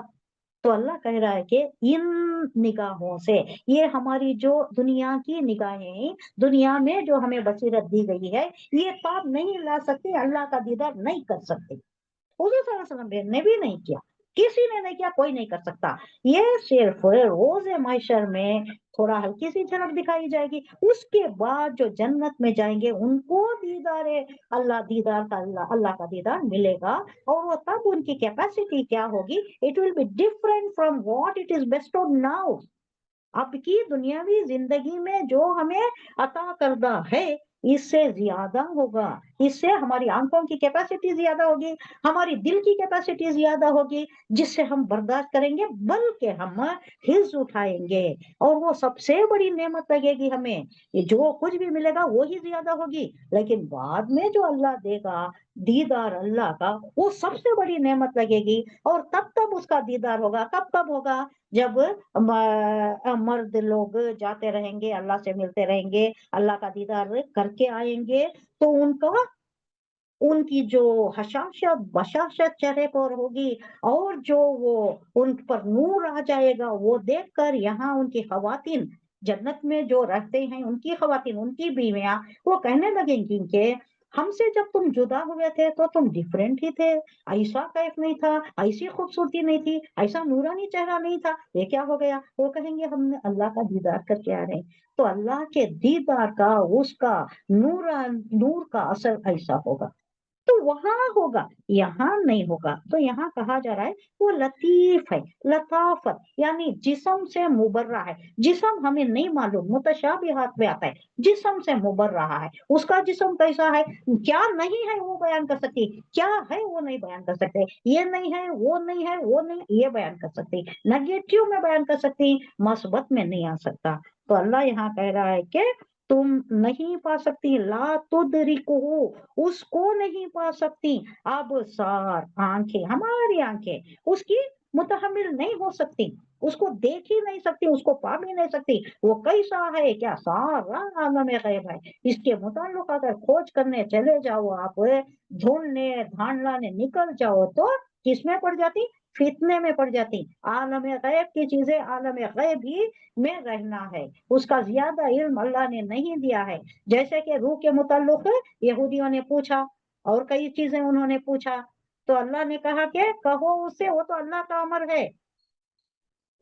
तो अल्लाह कह रहा है कि इन निगाहों से, ये हमारी जो दुनिया की निगाहें हैं, दुनिया में जो हमें बसीरत दी गई है, ये पाप नहीं ला सकती, अल्लाह का दीदार नहीं कर सकती। हुजूर सल्लल्लाहु अलैहि वसल्लम ने भी नहीं किया, किसी ने नहीं किया, कोई नहीं कर सकता। ये सिर्फ रोज़े महशर में थोड़ा हल्की सी झलक दिखाई जाएगी, उसके बाद जो जन्नत में जाएंगे उनको दीदार का अल्लाह का दीदार मिलेगा। और वो तब उनकी कैपेसिटी क्या होगी, it will be different from what it is bestowed now. अब की दुनियावी जिंदगी में जो हमें अता करदा है, इससे ज्यादा होगा, इससे हमारी आंखों की कैपेसिटी ज्यादा होगी, हमारी दिल की कैपेसिटी ज्यादा होगी, जिससे हम बर्दाश्त करेंगे, बल्कि हम हिज उठाएंगे। और वो सबसे बड़ी नेमत लगेगी हमें, ये जो कुछ भी मिलेगा वो ही ज्यादा होगी। लेकिन बाद में जो अल्लाह देगा, दीदार अल्लाह का, वो सबसे बड़ी नेमत लगेगी। और तब उसका दीदार होगा, कब होगा, जब मर्द लोग जाते रहेंगे, अल्लाह से मिलते रहेंगे, अल्लाह का दीदार करके आएंगे, तो उनकी जो हशाशत बशाशत चेहरे पर होगी, और जो वो उन पर नूर आ जाएगा, वो देखकर यहाँ उनकी खवातीन, जन्नत में जो रहते हैं उनकी खवातीन, उनकी बीवियां, वो कहने लगेंगी कि हमसे जब तुम जुदा हुए थे तो तुम डिफरेंट ही थे, ऐसा कैफ नहीं था, ऐसी खूबसूरती नहीं थी, ऐसा नूरानी चेहरा नहीं था, ये क्या हो गया। वो कहेंगे हमने अल्लाह का दीदार करके आ रहे हैं। तो अल्लाह के दीदार का, उसका नूर का असर ऐसा होगा, तो वहां होगा, यहाँ नहीं होगा। तो यहाँ कहा जा रहा है वो लतीफ है, लताफत, यानी जिस्म से मुबर्रा है। जिस्म हमें नहीं मालूम, मुतशाबिहात में आता है, जिस्म से मुबर्रा है, उसका जिस्म कैसा है, क्या नहीं है वो बयान कर सकती, क्या है वो नहीं बयान कर सकते, ये नहीं है, वो नहीं है, वो नहीं, ये बयान कर सकती, नेगेटिव में बयान कर सकती, मस्बत में नहीं आ सकता। तो अल्लाह यहाँ कह रहा है कि तुम नहीं पा सकती, ला तुदरिकुहु, उसको नहीं पा सकती। अब सार आंखें, हमारी आंखें उसकी मुतहम्मिल नहीं हो सकती, उसको देख ही नहीं सकती, उसको पा भी नहीं सकती। वो कैसा है, क्या सारा आलम गैब है, इसके मुताल्लिक अगर खोज करने चले जाओ आप, ढूंढने ढांढने निकल जाओ, तो किसमें पड़ जाती, फितने में पड़ जाती। आलम गैब की चीजें आलम गैब ही में रहना है, उसका ज्यादा इल्म अल्लाह ने नहीं दिया है। जैसे कि रूह के मुताल्लिक यहूदियों ने पूछा, और कई चीजें उन्होंने पूछा, तो अल्लाह ने कहा कि कहो उससे, वो तो अल्लाह का अमर है,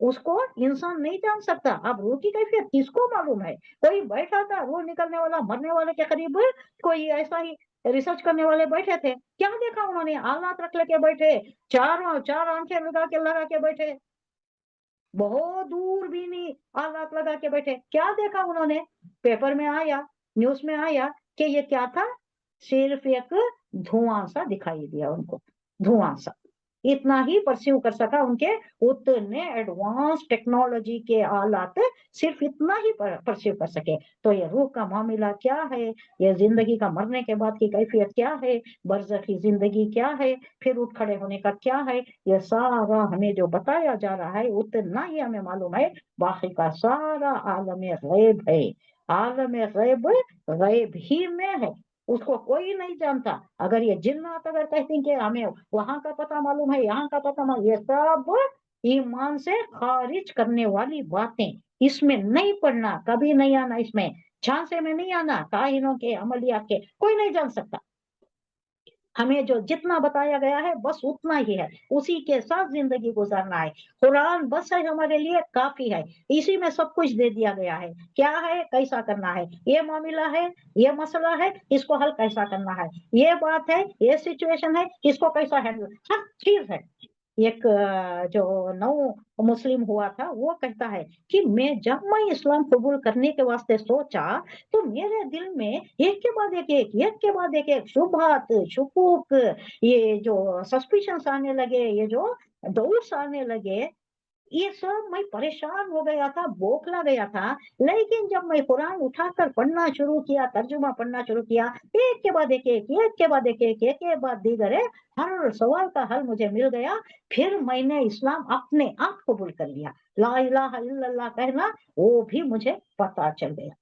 उसको इंसान नहीं जान सकता। अब रूह की कैफियत किसको मालूम है। कोई बैठा था, रूह निकलने वाला, मरने वाले के करीब कोई ऐसा ही रिसर्च करने वाले बैठे थे, क्या देखा उन्होंने, आलात रख लेके बैठे, चार आंखें लगा के बैठे, बहुत दूर भी नहीं आलात लगा के बैठे, क्या देखा उन्होंने, पेपर में आया, न्यूज में आया कि ये क्या था, सिर्फ एक धुआं सा दिखाई दिया उनको, धुआं सा, इतना ही परसीव कर सका उनके उतने एडवांस टेक्नोलॉजी के आलात, सिर्फ इतना ही परसीव कर सके। तो ये रूह का मामला क्या है, ये जिंदगी का मरने के बाद की कैफियत क्या है, बरज़खी जिंदगी क्या है, फिर उठ खड़े होने का क्या है, ये सारा हमें जो बताया जा रहा है उतना ही हमें मालूम है, बाकी का सारा आलम गैब है। आलम गैब गैब ही में है, उसको कोई नहीं जानता। अगर ये जिन्नात अगर कहती हैं कि हमें वहां का पता मालूम है, यहाँ का पता मालूम, ये सब ईमान से खारिज करने वाली बातें, इसमें नहीं पढ़ना, कभी नहीं आना, इसमें झांसे में नहीं आना, काहिनों के अमलियात के, कोई नहीं जान सकता। हमें जो जितना बताया गया है बस उतना ही है, उसी के साथ जिंदगी गुजारना है। कुरान बस है हमारे लिए काफी है, इसी में सब कुछ दे दिया गया है, क्या है कैसा करना है, ये मामला है, ये मसला है, इसको हल कैसा करना है, ये बात है, ये सिचुएशन है, इसको कैसा हैंडल, हर चीज है। एक जो नौ मुस्लिम हुआ था वो कहता है कि जब मैं इस्लाम कबूल करने के वास्ते सोचा तो मेरे दिल में एक के बाद एक के बाद एक शुबहत शुकूक, ये जो सस्पिशंस आने लगे, ये जो डाउट्स आने लगे, ये सब मैं परेशान हो गया था, बौखला गया था। लेकिन जब मैं कुरान उठाकर पढ़ना शुरू किया, तर्जुमा पढ़ना शुरू किया, एक के बाद एक के बाद एक के बाद दीगर है, हर सवाल का हल मुझे मिल गया। फिर मैंने इस्लाम अपने आप कबूल कर लिया, ला इलाहा इल्लल्लाह कहना वो भी मुझे पता चल गया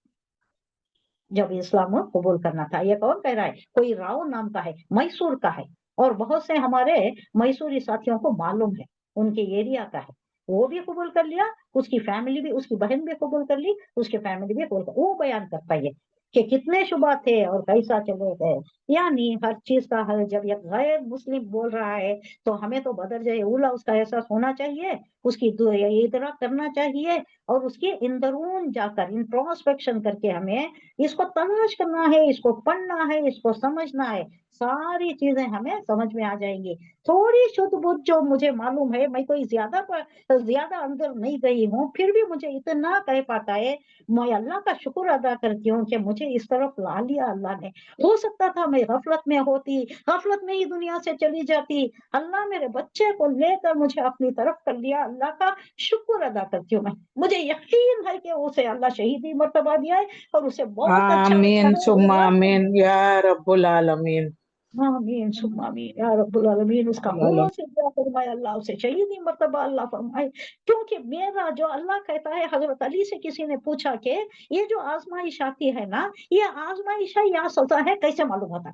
जब इस्लाम कबूल करना था। ये कौन कह रहा है? कोई राव नाम का है, मैसूर का है, और बहुत से हमारे मैसूरी साथियों को मालूम है, उनके एरिया का है। वो भी कबूल कर लिया, उसकी फैमिली भी, उसकी बहन भी कबूल कर ली, उसके फैमिली भी कबूल कर, वो बयान करता है कि कितने शुबा थे और कैसा चले गए। यानी हर चीज का हल जब एक गैर मुस्लिम बोल रहा है तो हमें तो बदर जाए उला उसका एहसास होना चाहिए, उसकी इदराक करना चाहिए, और उसके इंदरून जाकर इंट्रोस्पेक्शन करके हमें इसको तलाश करना है, इसको पढ़ना है, इसको समझना है, सारी चीजें हमें समझ में आ जाएंगी। थोड़ी शुद्ध बुद्ध जो मुझे मालूम है, मैं कोई ज्यादा अंदर नहीं गई हूँ, फिर भी मुझे इतना कह पाता है, मैं अल्लाह का शुक्र अदा करती हूँ कि मुझे इस तरफ ला लिया अल्लाह ने। हो सकता था मैं गफलत में होती, गफलत में ही दुनिया से चली जाती, अल्लाह मेरे बच्चे को लेकर मुझे अपनी तरफ कर लिया, अल्लाह का शुक्र अदा करती हूँ मैं। मुझे यकीन है कि उसे अल्लाह शहीदी मर्तबा दिया है और उसे बहुत अच्छा आमीन अच्छा सुम्मा आमीन या रब्बुल आलमीन। आमीन सुम्मा आमीन या रब्बुल आलमीन। उसका खून से दुआ फरमाए, अल्लाह उसे शहीदी मर्तबा अल्लाह फरमाए। क्योंकि मेरा जो अल्लाह कहता है, हजरत अली से किसी ने पूछा कि ये जो आजमाइश आती है ना, ये आजमाइश है या सजा है, कैसे मालूम होता?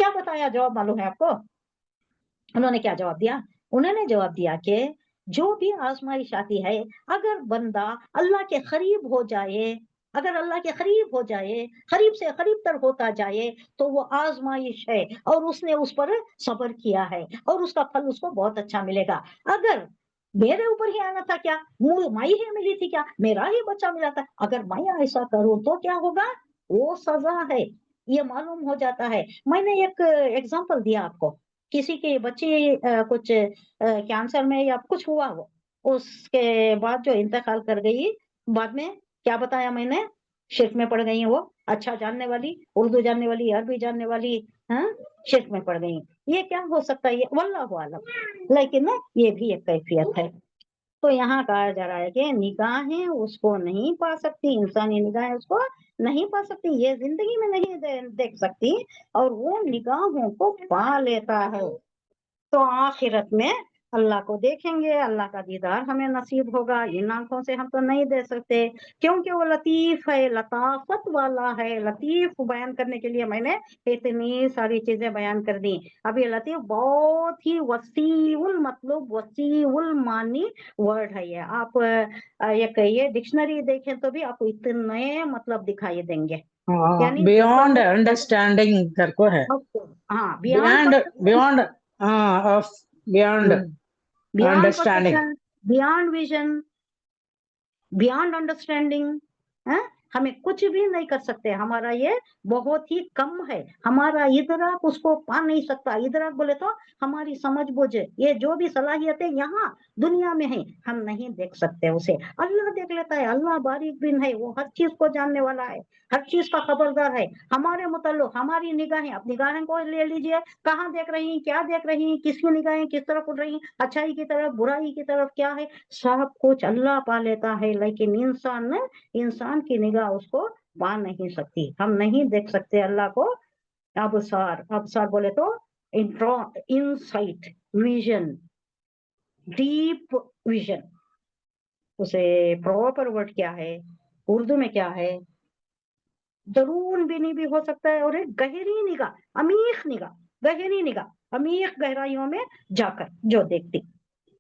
क्या बताया जवाब मालूम है आपको? उन्होंने क्या जवाब दिया? उन्होंने जवाब दिया कि जो भी आजमाइश आती है, अगर बंदा अल्लाह के करीब हो जाए, अगर अल्लाह के करीब हो जाए, करीब से करीब तर होता जाए, तो वो आजमाइश है और उसने उस पर सब्र किया है और उसका फल उसको बहुत अच्छा मिलेगा। अगर मेरे ऊपर ही आना था क्या, माई ही मिली थी क्या, मेरा ही बच्चा मिला था, अगर मैं ऐसा करूं तो क्या होगा, वो सजा है, ये मालूम हो जाता है। मैंने एक एग्जांपल दिया आपको, किसी के बच्चे कुछ कैंसर में या कुछ हुआ, वो उसके बाद जो इंतकाल कर गई, बाद में क्या बताया मैंने, शिर्क में पड़ गई वो, अच्छा जानने वाली, उर्दू जानने वाली, अरबी जानने वाली, हाँ, शिर्क में पड़ गई। ये क्या हो सकता है, ये वल्लाहु आलम। लेकिन ना ये भी एक कैफियत है। तो यहाँ कहा जा रहा है कि निगाहें उसको नहीं पा सकती, इंसानी निगाहें उसको नहीं पा सकती, ये जिंदगी में नहीं देख सकती, और वो निगाहों को पा लेता है। तो आखिरत में अल्लाह को देखेंगे, अल्लाह का दीदार हमें नसीब होगा। इन आंखों से हम तो नहीं दे सकते, क्योंकि वो लतीफ है, लताफत वाला है। लतीफ बयान करने के लिए मैंने इतनी सारी चीजें बयान कर दी। अब ये लतीफ बहुत ही वसीउल मतलब वसीउल मानी वर्ड है। ये आप ये कहिए डिक्शनरी देखें तो भी आपको इतने मतलब दिखाई देंगे। यानी बियॉन्ड अंडरस्टैंडिंग करको है, हाँ, beyond beyond of beyond beyond understanding. Perception, beyond vision, beyond understanding है। हमें कुछ भी नहीं कर सकते, हमारा ये बहुत ही कम है, हमारा इदराक उसको पा नहीं सकता। इदराक बोले तो हमारी समझ बुझ, ये जो भी सलाहियतें यहाँ दुनिया में है, हम नहीं देख सकते उसे, अल्लाह देख लेता है। अल्लाह बारीक बिन है, वो हर चीज को जानने वाला है, हर चीज का खबरदार है। हमारे मुताल्लिक हमारी निगाहें, अब निगाहें को ले लीजिए, कहाँ देख रही, क्या देख रही, किसकी निगाहें किस तरफ उड़ रही, अच्छाई की तरफ, बुराई की तरफ, क्या है, सब कुछ अल्लाह पा लेता है। लेकिन इंसान की निगाह उसको पा नहीं सकती, हम नहीं देख सकते अल्लाह को। अबसार बोले तो इनसाइट, विजन, डीप विजन, उसे प्रॉपर वर्ड क्या है, उर्दू में क्या है, दरून बिनी भी हो सकता है, और एक गहरी निगाह, अमीख निगाह, गहरी निगाह, अमीख गहराइयों में जाकर जो देखती,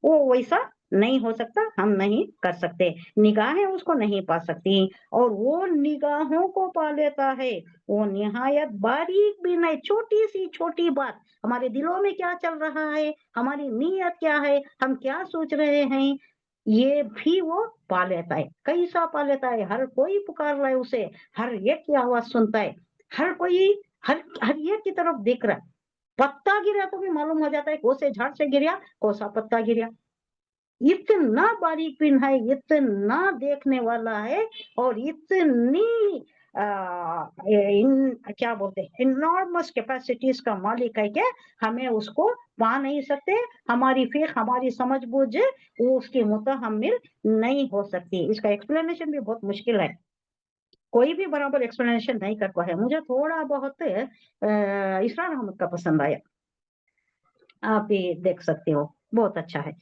वो वैसा नहीं हो सकता, हम नहीं कर सकते, निगाहें उसको नहीं पा सकती। और वो निगाहों को पा लेता है, वो निहायत बारीक भी नहीं, छोटी सी छोटी बात ہمارے دلوں میں کیا چل رہا ہے, ہماری نیت کیا ہے, ہم کیا سوچ رہے ہیں, یہ بھی وہ پا لیتا ہے. کیسا پا لیتا ہے؟ ہر کوئی پکار رہا ہے اسے, ہر ایک کی آواز سنتا ہے, ہر کوئی ہر ایک کی طرف دیکھ رہا ہے. پتا گرا تو بھی معلوم ہو جاتا ہے کون سے جھاڑ سے گریا, کون سا پتا گریا. اتنا باریک بین ہے, اتنا دیکھنے والا ہے, اور اتنی کیا بولتے ہیں انارمس کیپیسٹیز کا مالک ہے کہ ہمیں اس کو پا نہیں سکتے. ہماری فکر, ہماری سمجھ بوجھ وہ اس کی متحمل نہیں ہو سکتی. اس کا ایکسپلینیشن بھی بہت مشکل ہے, کوئی بھی برابر ایکسپلینیشن نہیں کر پایا. مجھے تھوڑا بہت اسرار احمد کا پسند آیا, آپ بھی دیکھ سکتے ہو, بہت اچھا ہے.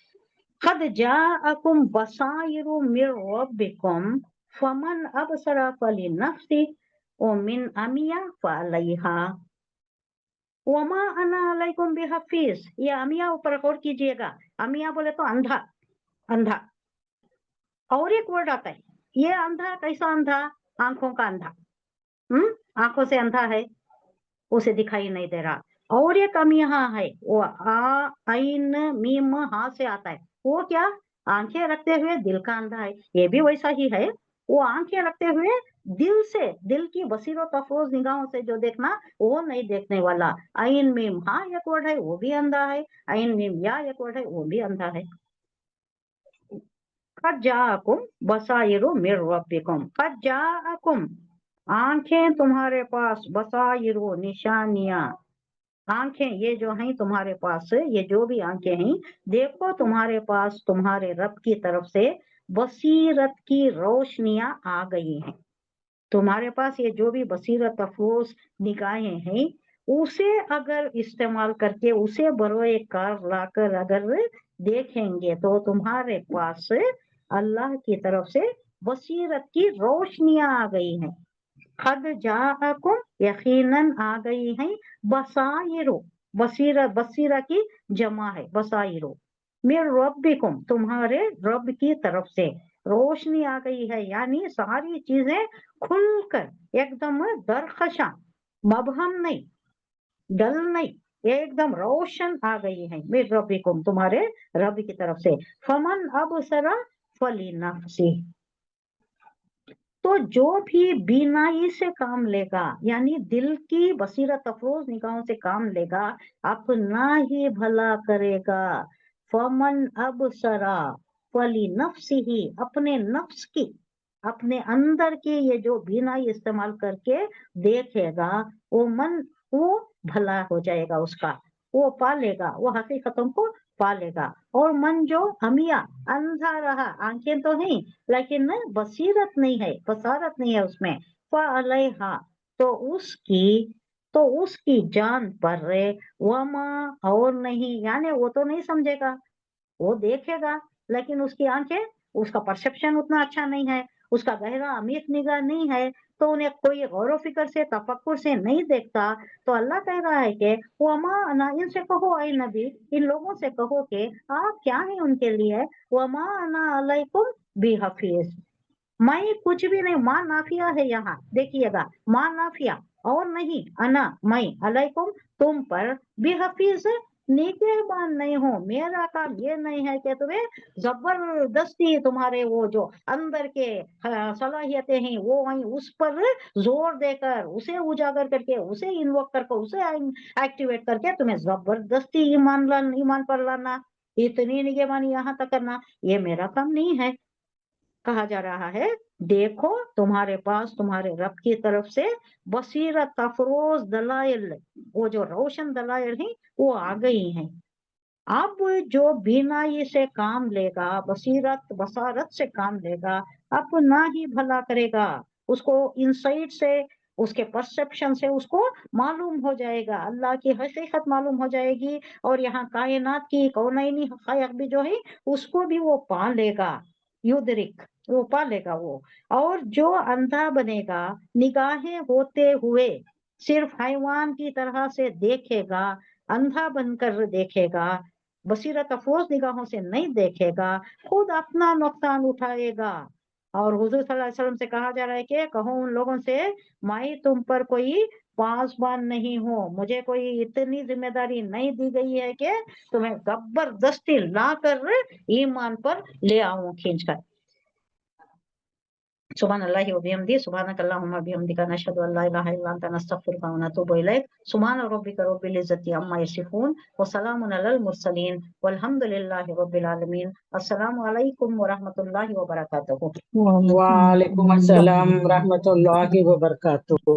قد جاءکم بصائر من ربکم فمن ابصر فلنفسه ومن عمی فعلیہا وما انا علیکم بحفیظ. یہ عمیہ اوپر غور کیجئے گا. عمیہ بولے تو اندھا, اندھا. اور ایک ورڈ آتا ہے, یہ اندھا کیسا اندھا؟ آنکھوں کا اندھا. آنکھوں سے اندھا ہے, اسے دکھائی نہیں دے رہا. اور ایک عمیہ ہے, وہ عین میم ہاں سے آتا ہے. وہ کیا؟ آنکھیں رکھتے ہوئے دل کا اندھا ہے. یہ بھی ویسا ہی ہے, وہ آنکھیں رکھتے ہوئے دل سے, دل کی بصیر و تفروز نگاہوں سے جو دیکھنا, وہ نہیں دیکھنے والا. عین میم ہاں ایک ورڈ ہے, وہ بھی اندھا ہے. عین میم یا ایک ورڈ ہے, وہ بھی اندھا ہے. قد جاءکم بصائر من ربکم. قد جاءکم, آنکھیں تمہارے پاس, بصائر نشانیاں, آنکھیں یہ جو ہیں تمہارے پاس, یہ جو بھی آنکھیں ہیں, دیکھو تمہارے پاس تمہارے رب کی طرف سے بصیرت کی روشنیاں آ گئی ہیں. تمہارے پاس یہ جو بھی بصیرت افروز نگاہیں ہیں, اسے اگر استعمال کر کے, اسے بروئے کار لا کر اگر دیکھیں گے, تو تمہارے پاس اللہ کی طرف سے بصیرت کی روشنیاں آ گئی ہیں. قد جاءکم, یقیناً آ گئی ہیں, بصائر, بصیرت, بصیرہ کی جمع ہے بصائر, من ربکم, تمہارے رب کی طرف سے روشنی آ گئی ہے. یعنی ساری چیزیں کھل کر ایک دم درخشاں, مبہم نہیں, ڈل نہیں, ایک دم روشن آ گئی ہیں. من ربکم, تمہارے رب کی طرف سے. فمن ابصر فلنفسہ, تو جو بھی بینائی سے کام لے گا, یعنی دل کی بصیرت افروز نگاہوں سے کام لے گا, اپنا ہی بھلا کرے گا. فمن ابصر فلنفسہ, اپنے نفس کی, اپنے اندر کی یہ جو بینائی استعمال کر کے دیکھے گا, وہ بھلا ہو جائے گا اس کا, وہ پالے گا, وہ حقیقتوں کو پالے گا. اور من جو عمیہ, اندھا رہا, آنکھیں تو ہیں لیکن بصیرت نہیں ہے, بصارت نہیں ہے اس میں, فعلیہا, تو اس کی جان پر رہے, وما, اور نہیں, یعنی وہ تو نہیں سمجھے گا, وہ دیکھے گا لیکن اس کی آنکھیں, اس کا پرسپشن اتنا اچھا نہیں ہے, اس کا گہرا عمیق نگاہ نہیں ہے, تو انہیں کوئی غور و فکر سے, تفکر سے نہیں دیکھتا. تو اللہ کہہ رہا ہے کہ وما انا, ان سے کہو اے نبی, ان لوگوں سے کہو کہ آپ کیا ہیں ان کے لیے, وما انا علیکم بحفیظ, میں کچھ بھی نہیں. ماں نافیہ ہے یہاں, دیکھیے گا, ماں نافیہ, اور نہیں, انا, میں, علیکم, تم پر, بحفیظ, نگہبان نہیں ہوں. میرا کام یہ نہیں ہے کہ تمہیں زبردستی تمہارے وہ جو اندر کے صلاحیتیں ہیں وہ ہیں, اس پر زور دے کر, اسے اجاگر کر کے, اسے انووک کر کے, اسے ایکٹیویٹ کر کے تمہیں زبردستی ایمان پر لانا, اتنی نگہبانی یہاں تک کرنا, یہ میرا کام نہیں ہے. کہا جا رہا ہے دیکھو تمہارے پاس تمہارے رب کی طرف سے بصیرت افروز دلائل, وہ جو روشن دلائل ہیں وہ آ گئی ہیں. اب جو بینائی سے کام لے گا, بصارت سے کام لے گا, اپنا ہی بھلا کرے گا. اس کو انسائٹ سے, اس کے پرسپشن سے اس کو معلوم ہو جائے گا, اللہ کی حقیقت معلوم ہو جائے گی, اور یہاں کائنات کی کونینی حقائق بھی جو ہے اس کو بھی وہ پا لے گا, یدرک, وہ پا لے گا وہ. اور جو اندھا بنے گا, نگاہیں ہوتے ہوئے صرف حیوان کی طرح سے دیکھے گا, اندھا بن کر دیکھے گا, بصیرت افروز نگاہوں سے نہیں دیکھے گا, خود اپنا نقصان اٹھائے گا. اور حضور صلی اللہ علیہ وسلم سے کہا جا رہا ہے کہ کہو ان لوگوں سے, میں تم پر کوئی पासबान नहीं हूँ, मुझे कोई इतनी जिम्मेदारी नहीं दी गई है कि तुम्हें जबरदस्ती ला कर ईमान पर ले आऊं खींच कर। सुभान अल्लाह व बिहम्दी, सुभानक अल्लाहुम्मा बिहम्दिका, नशहदु अल्ला इलाहा इल्ला अंता, नस्तगफिरुका व नतूबु इलैक। सुभान रब्बिका रब्बिल इज्जति अम्मा यसिफून व सलामुन अलल मुरसलीन वल्हम्दुलिल्लाहि रब्बिल आलमीन। अस्सलामु अलैकुम व रहमतुल्लाहि व बरकातुहू। वालेकुम अस्सलाम रहमतुल्लाहि व बरकातुहू।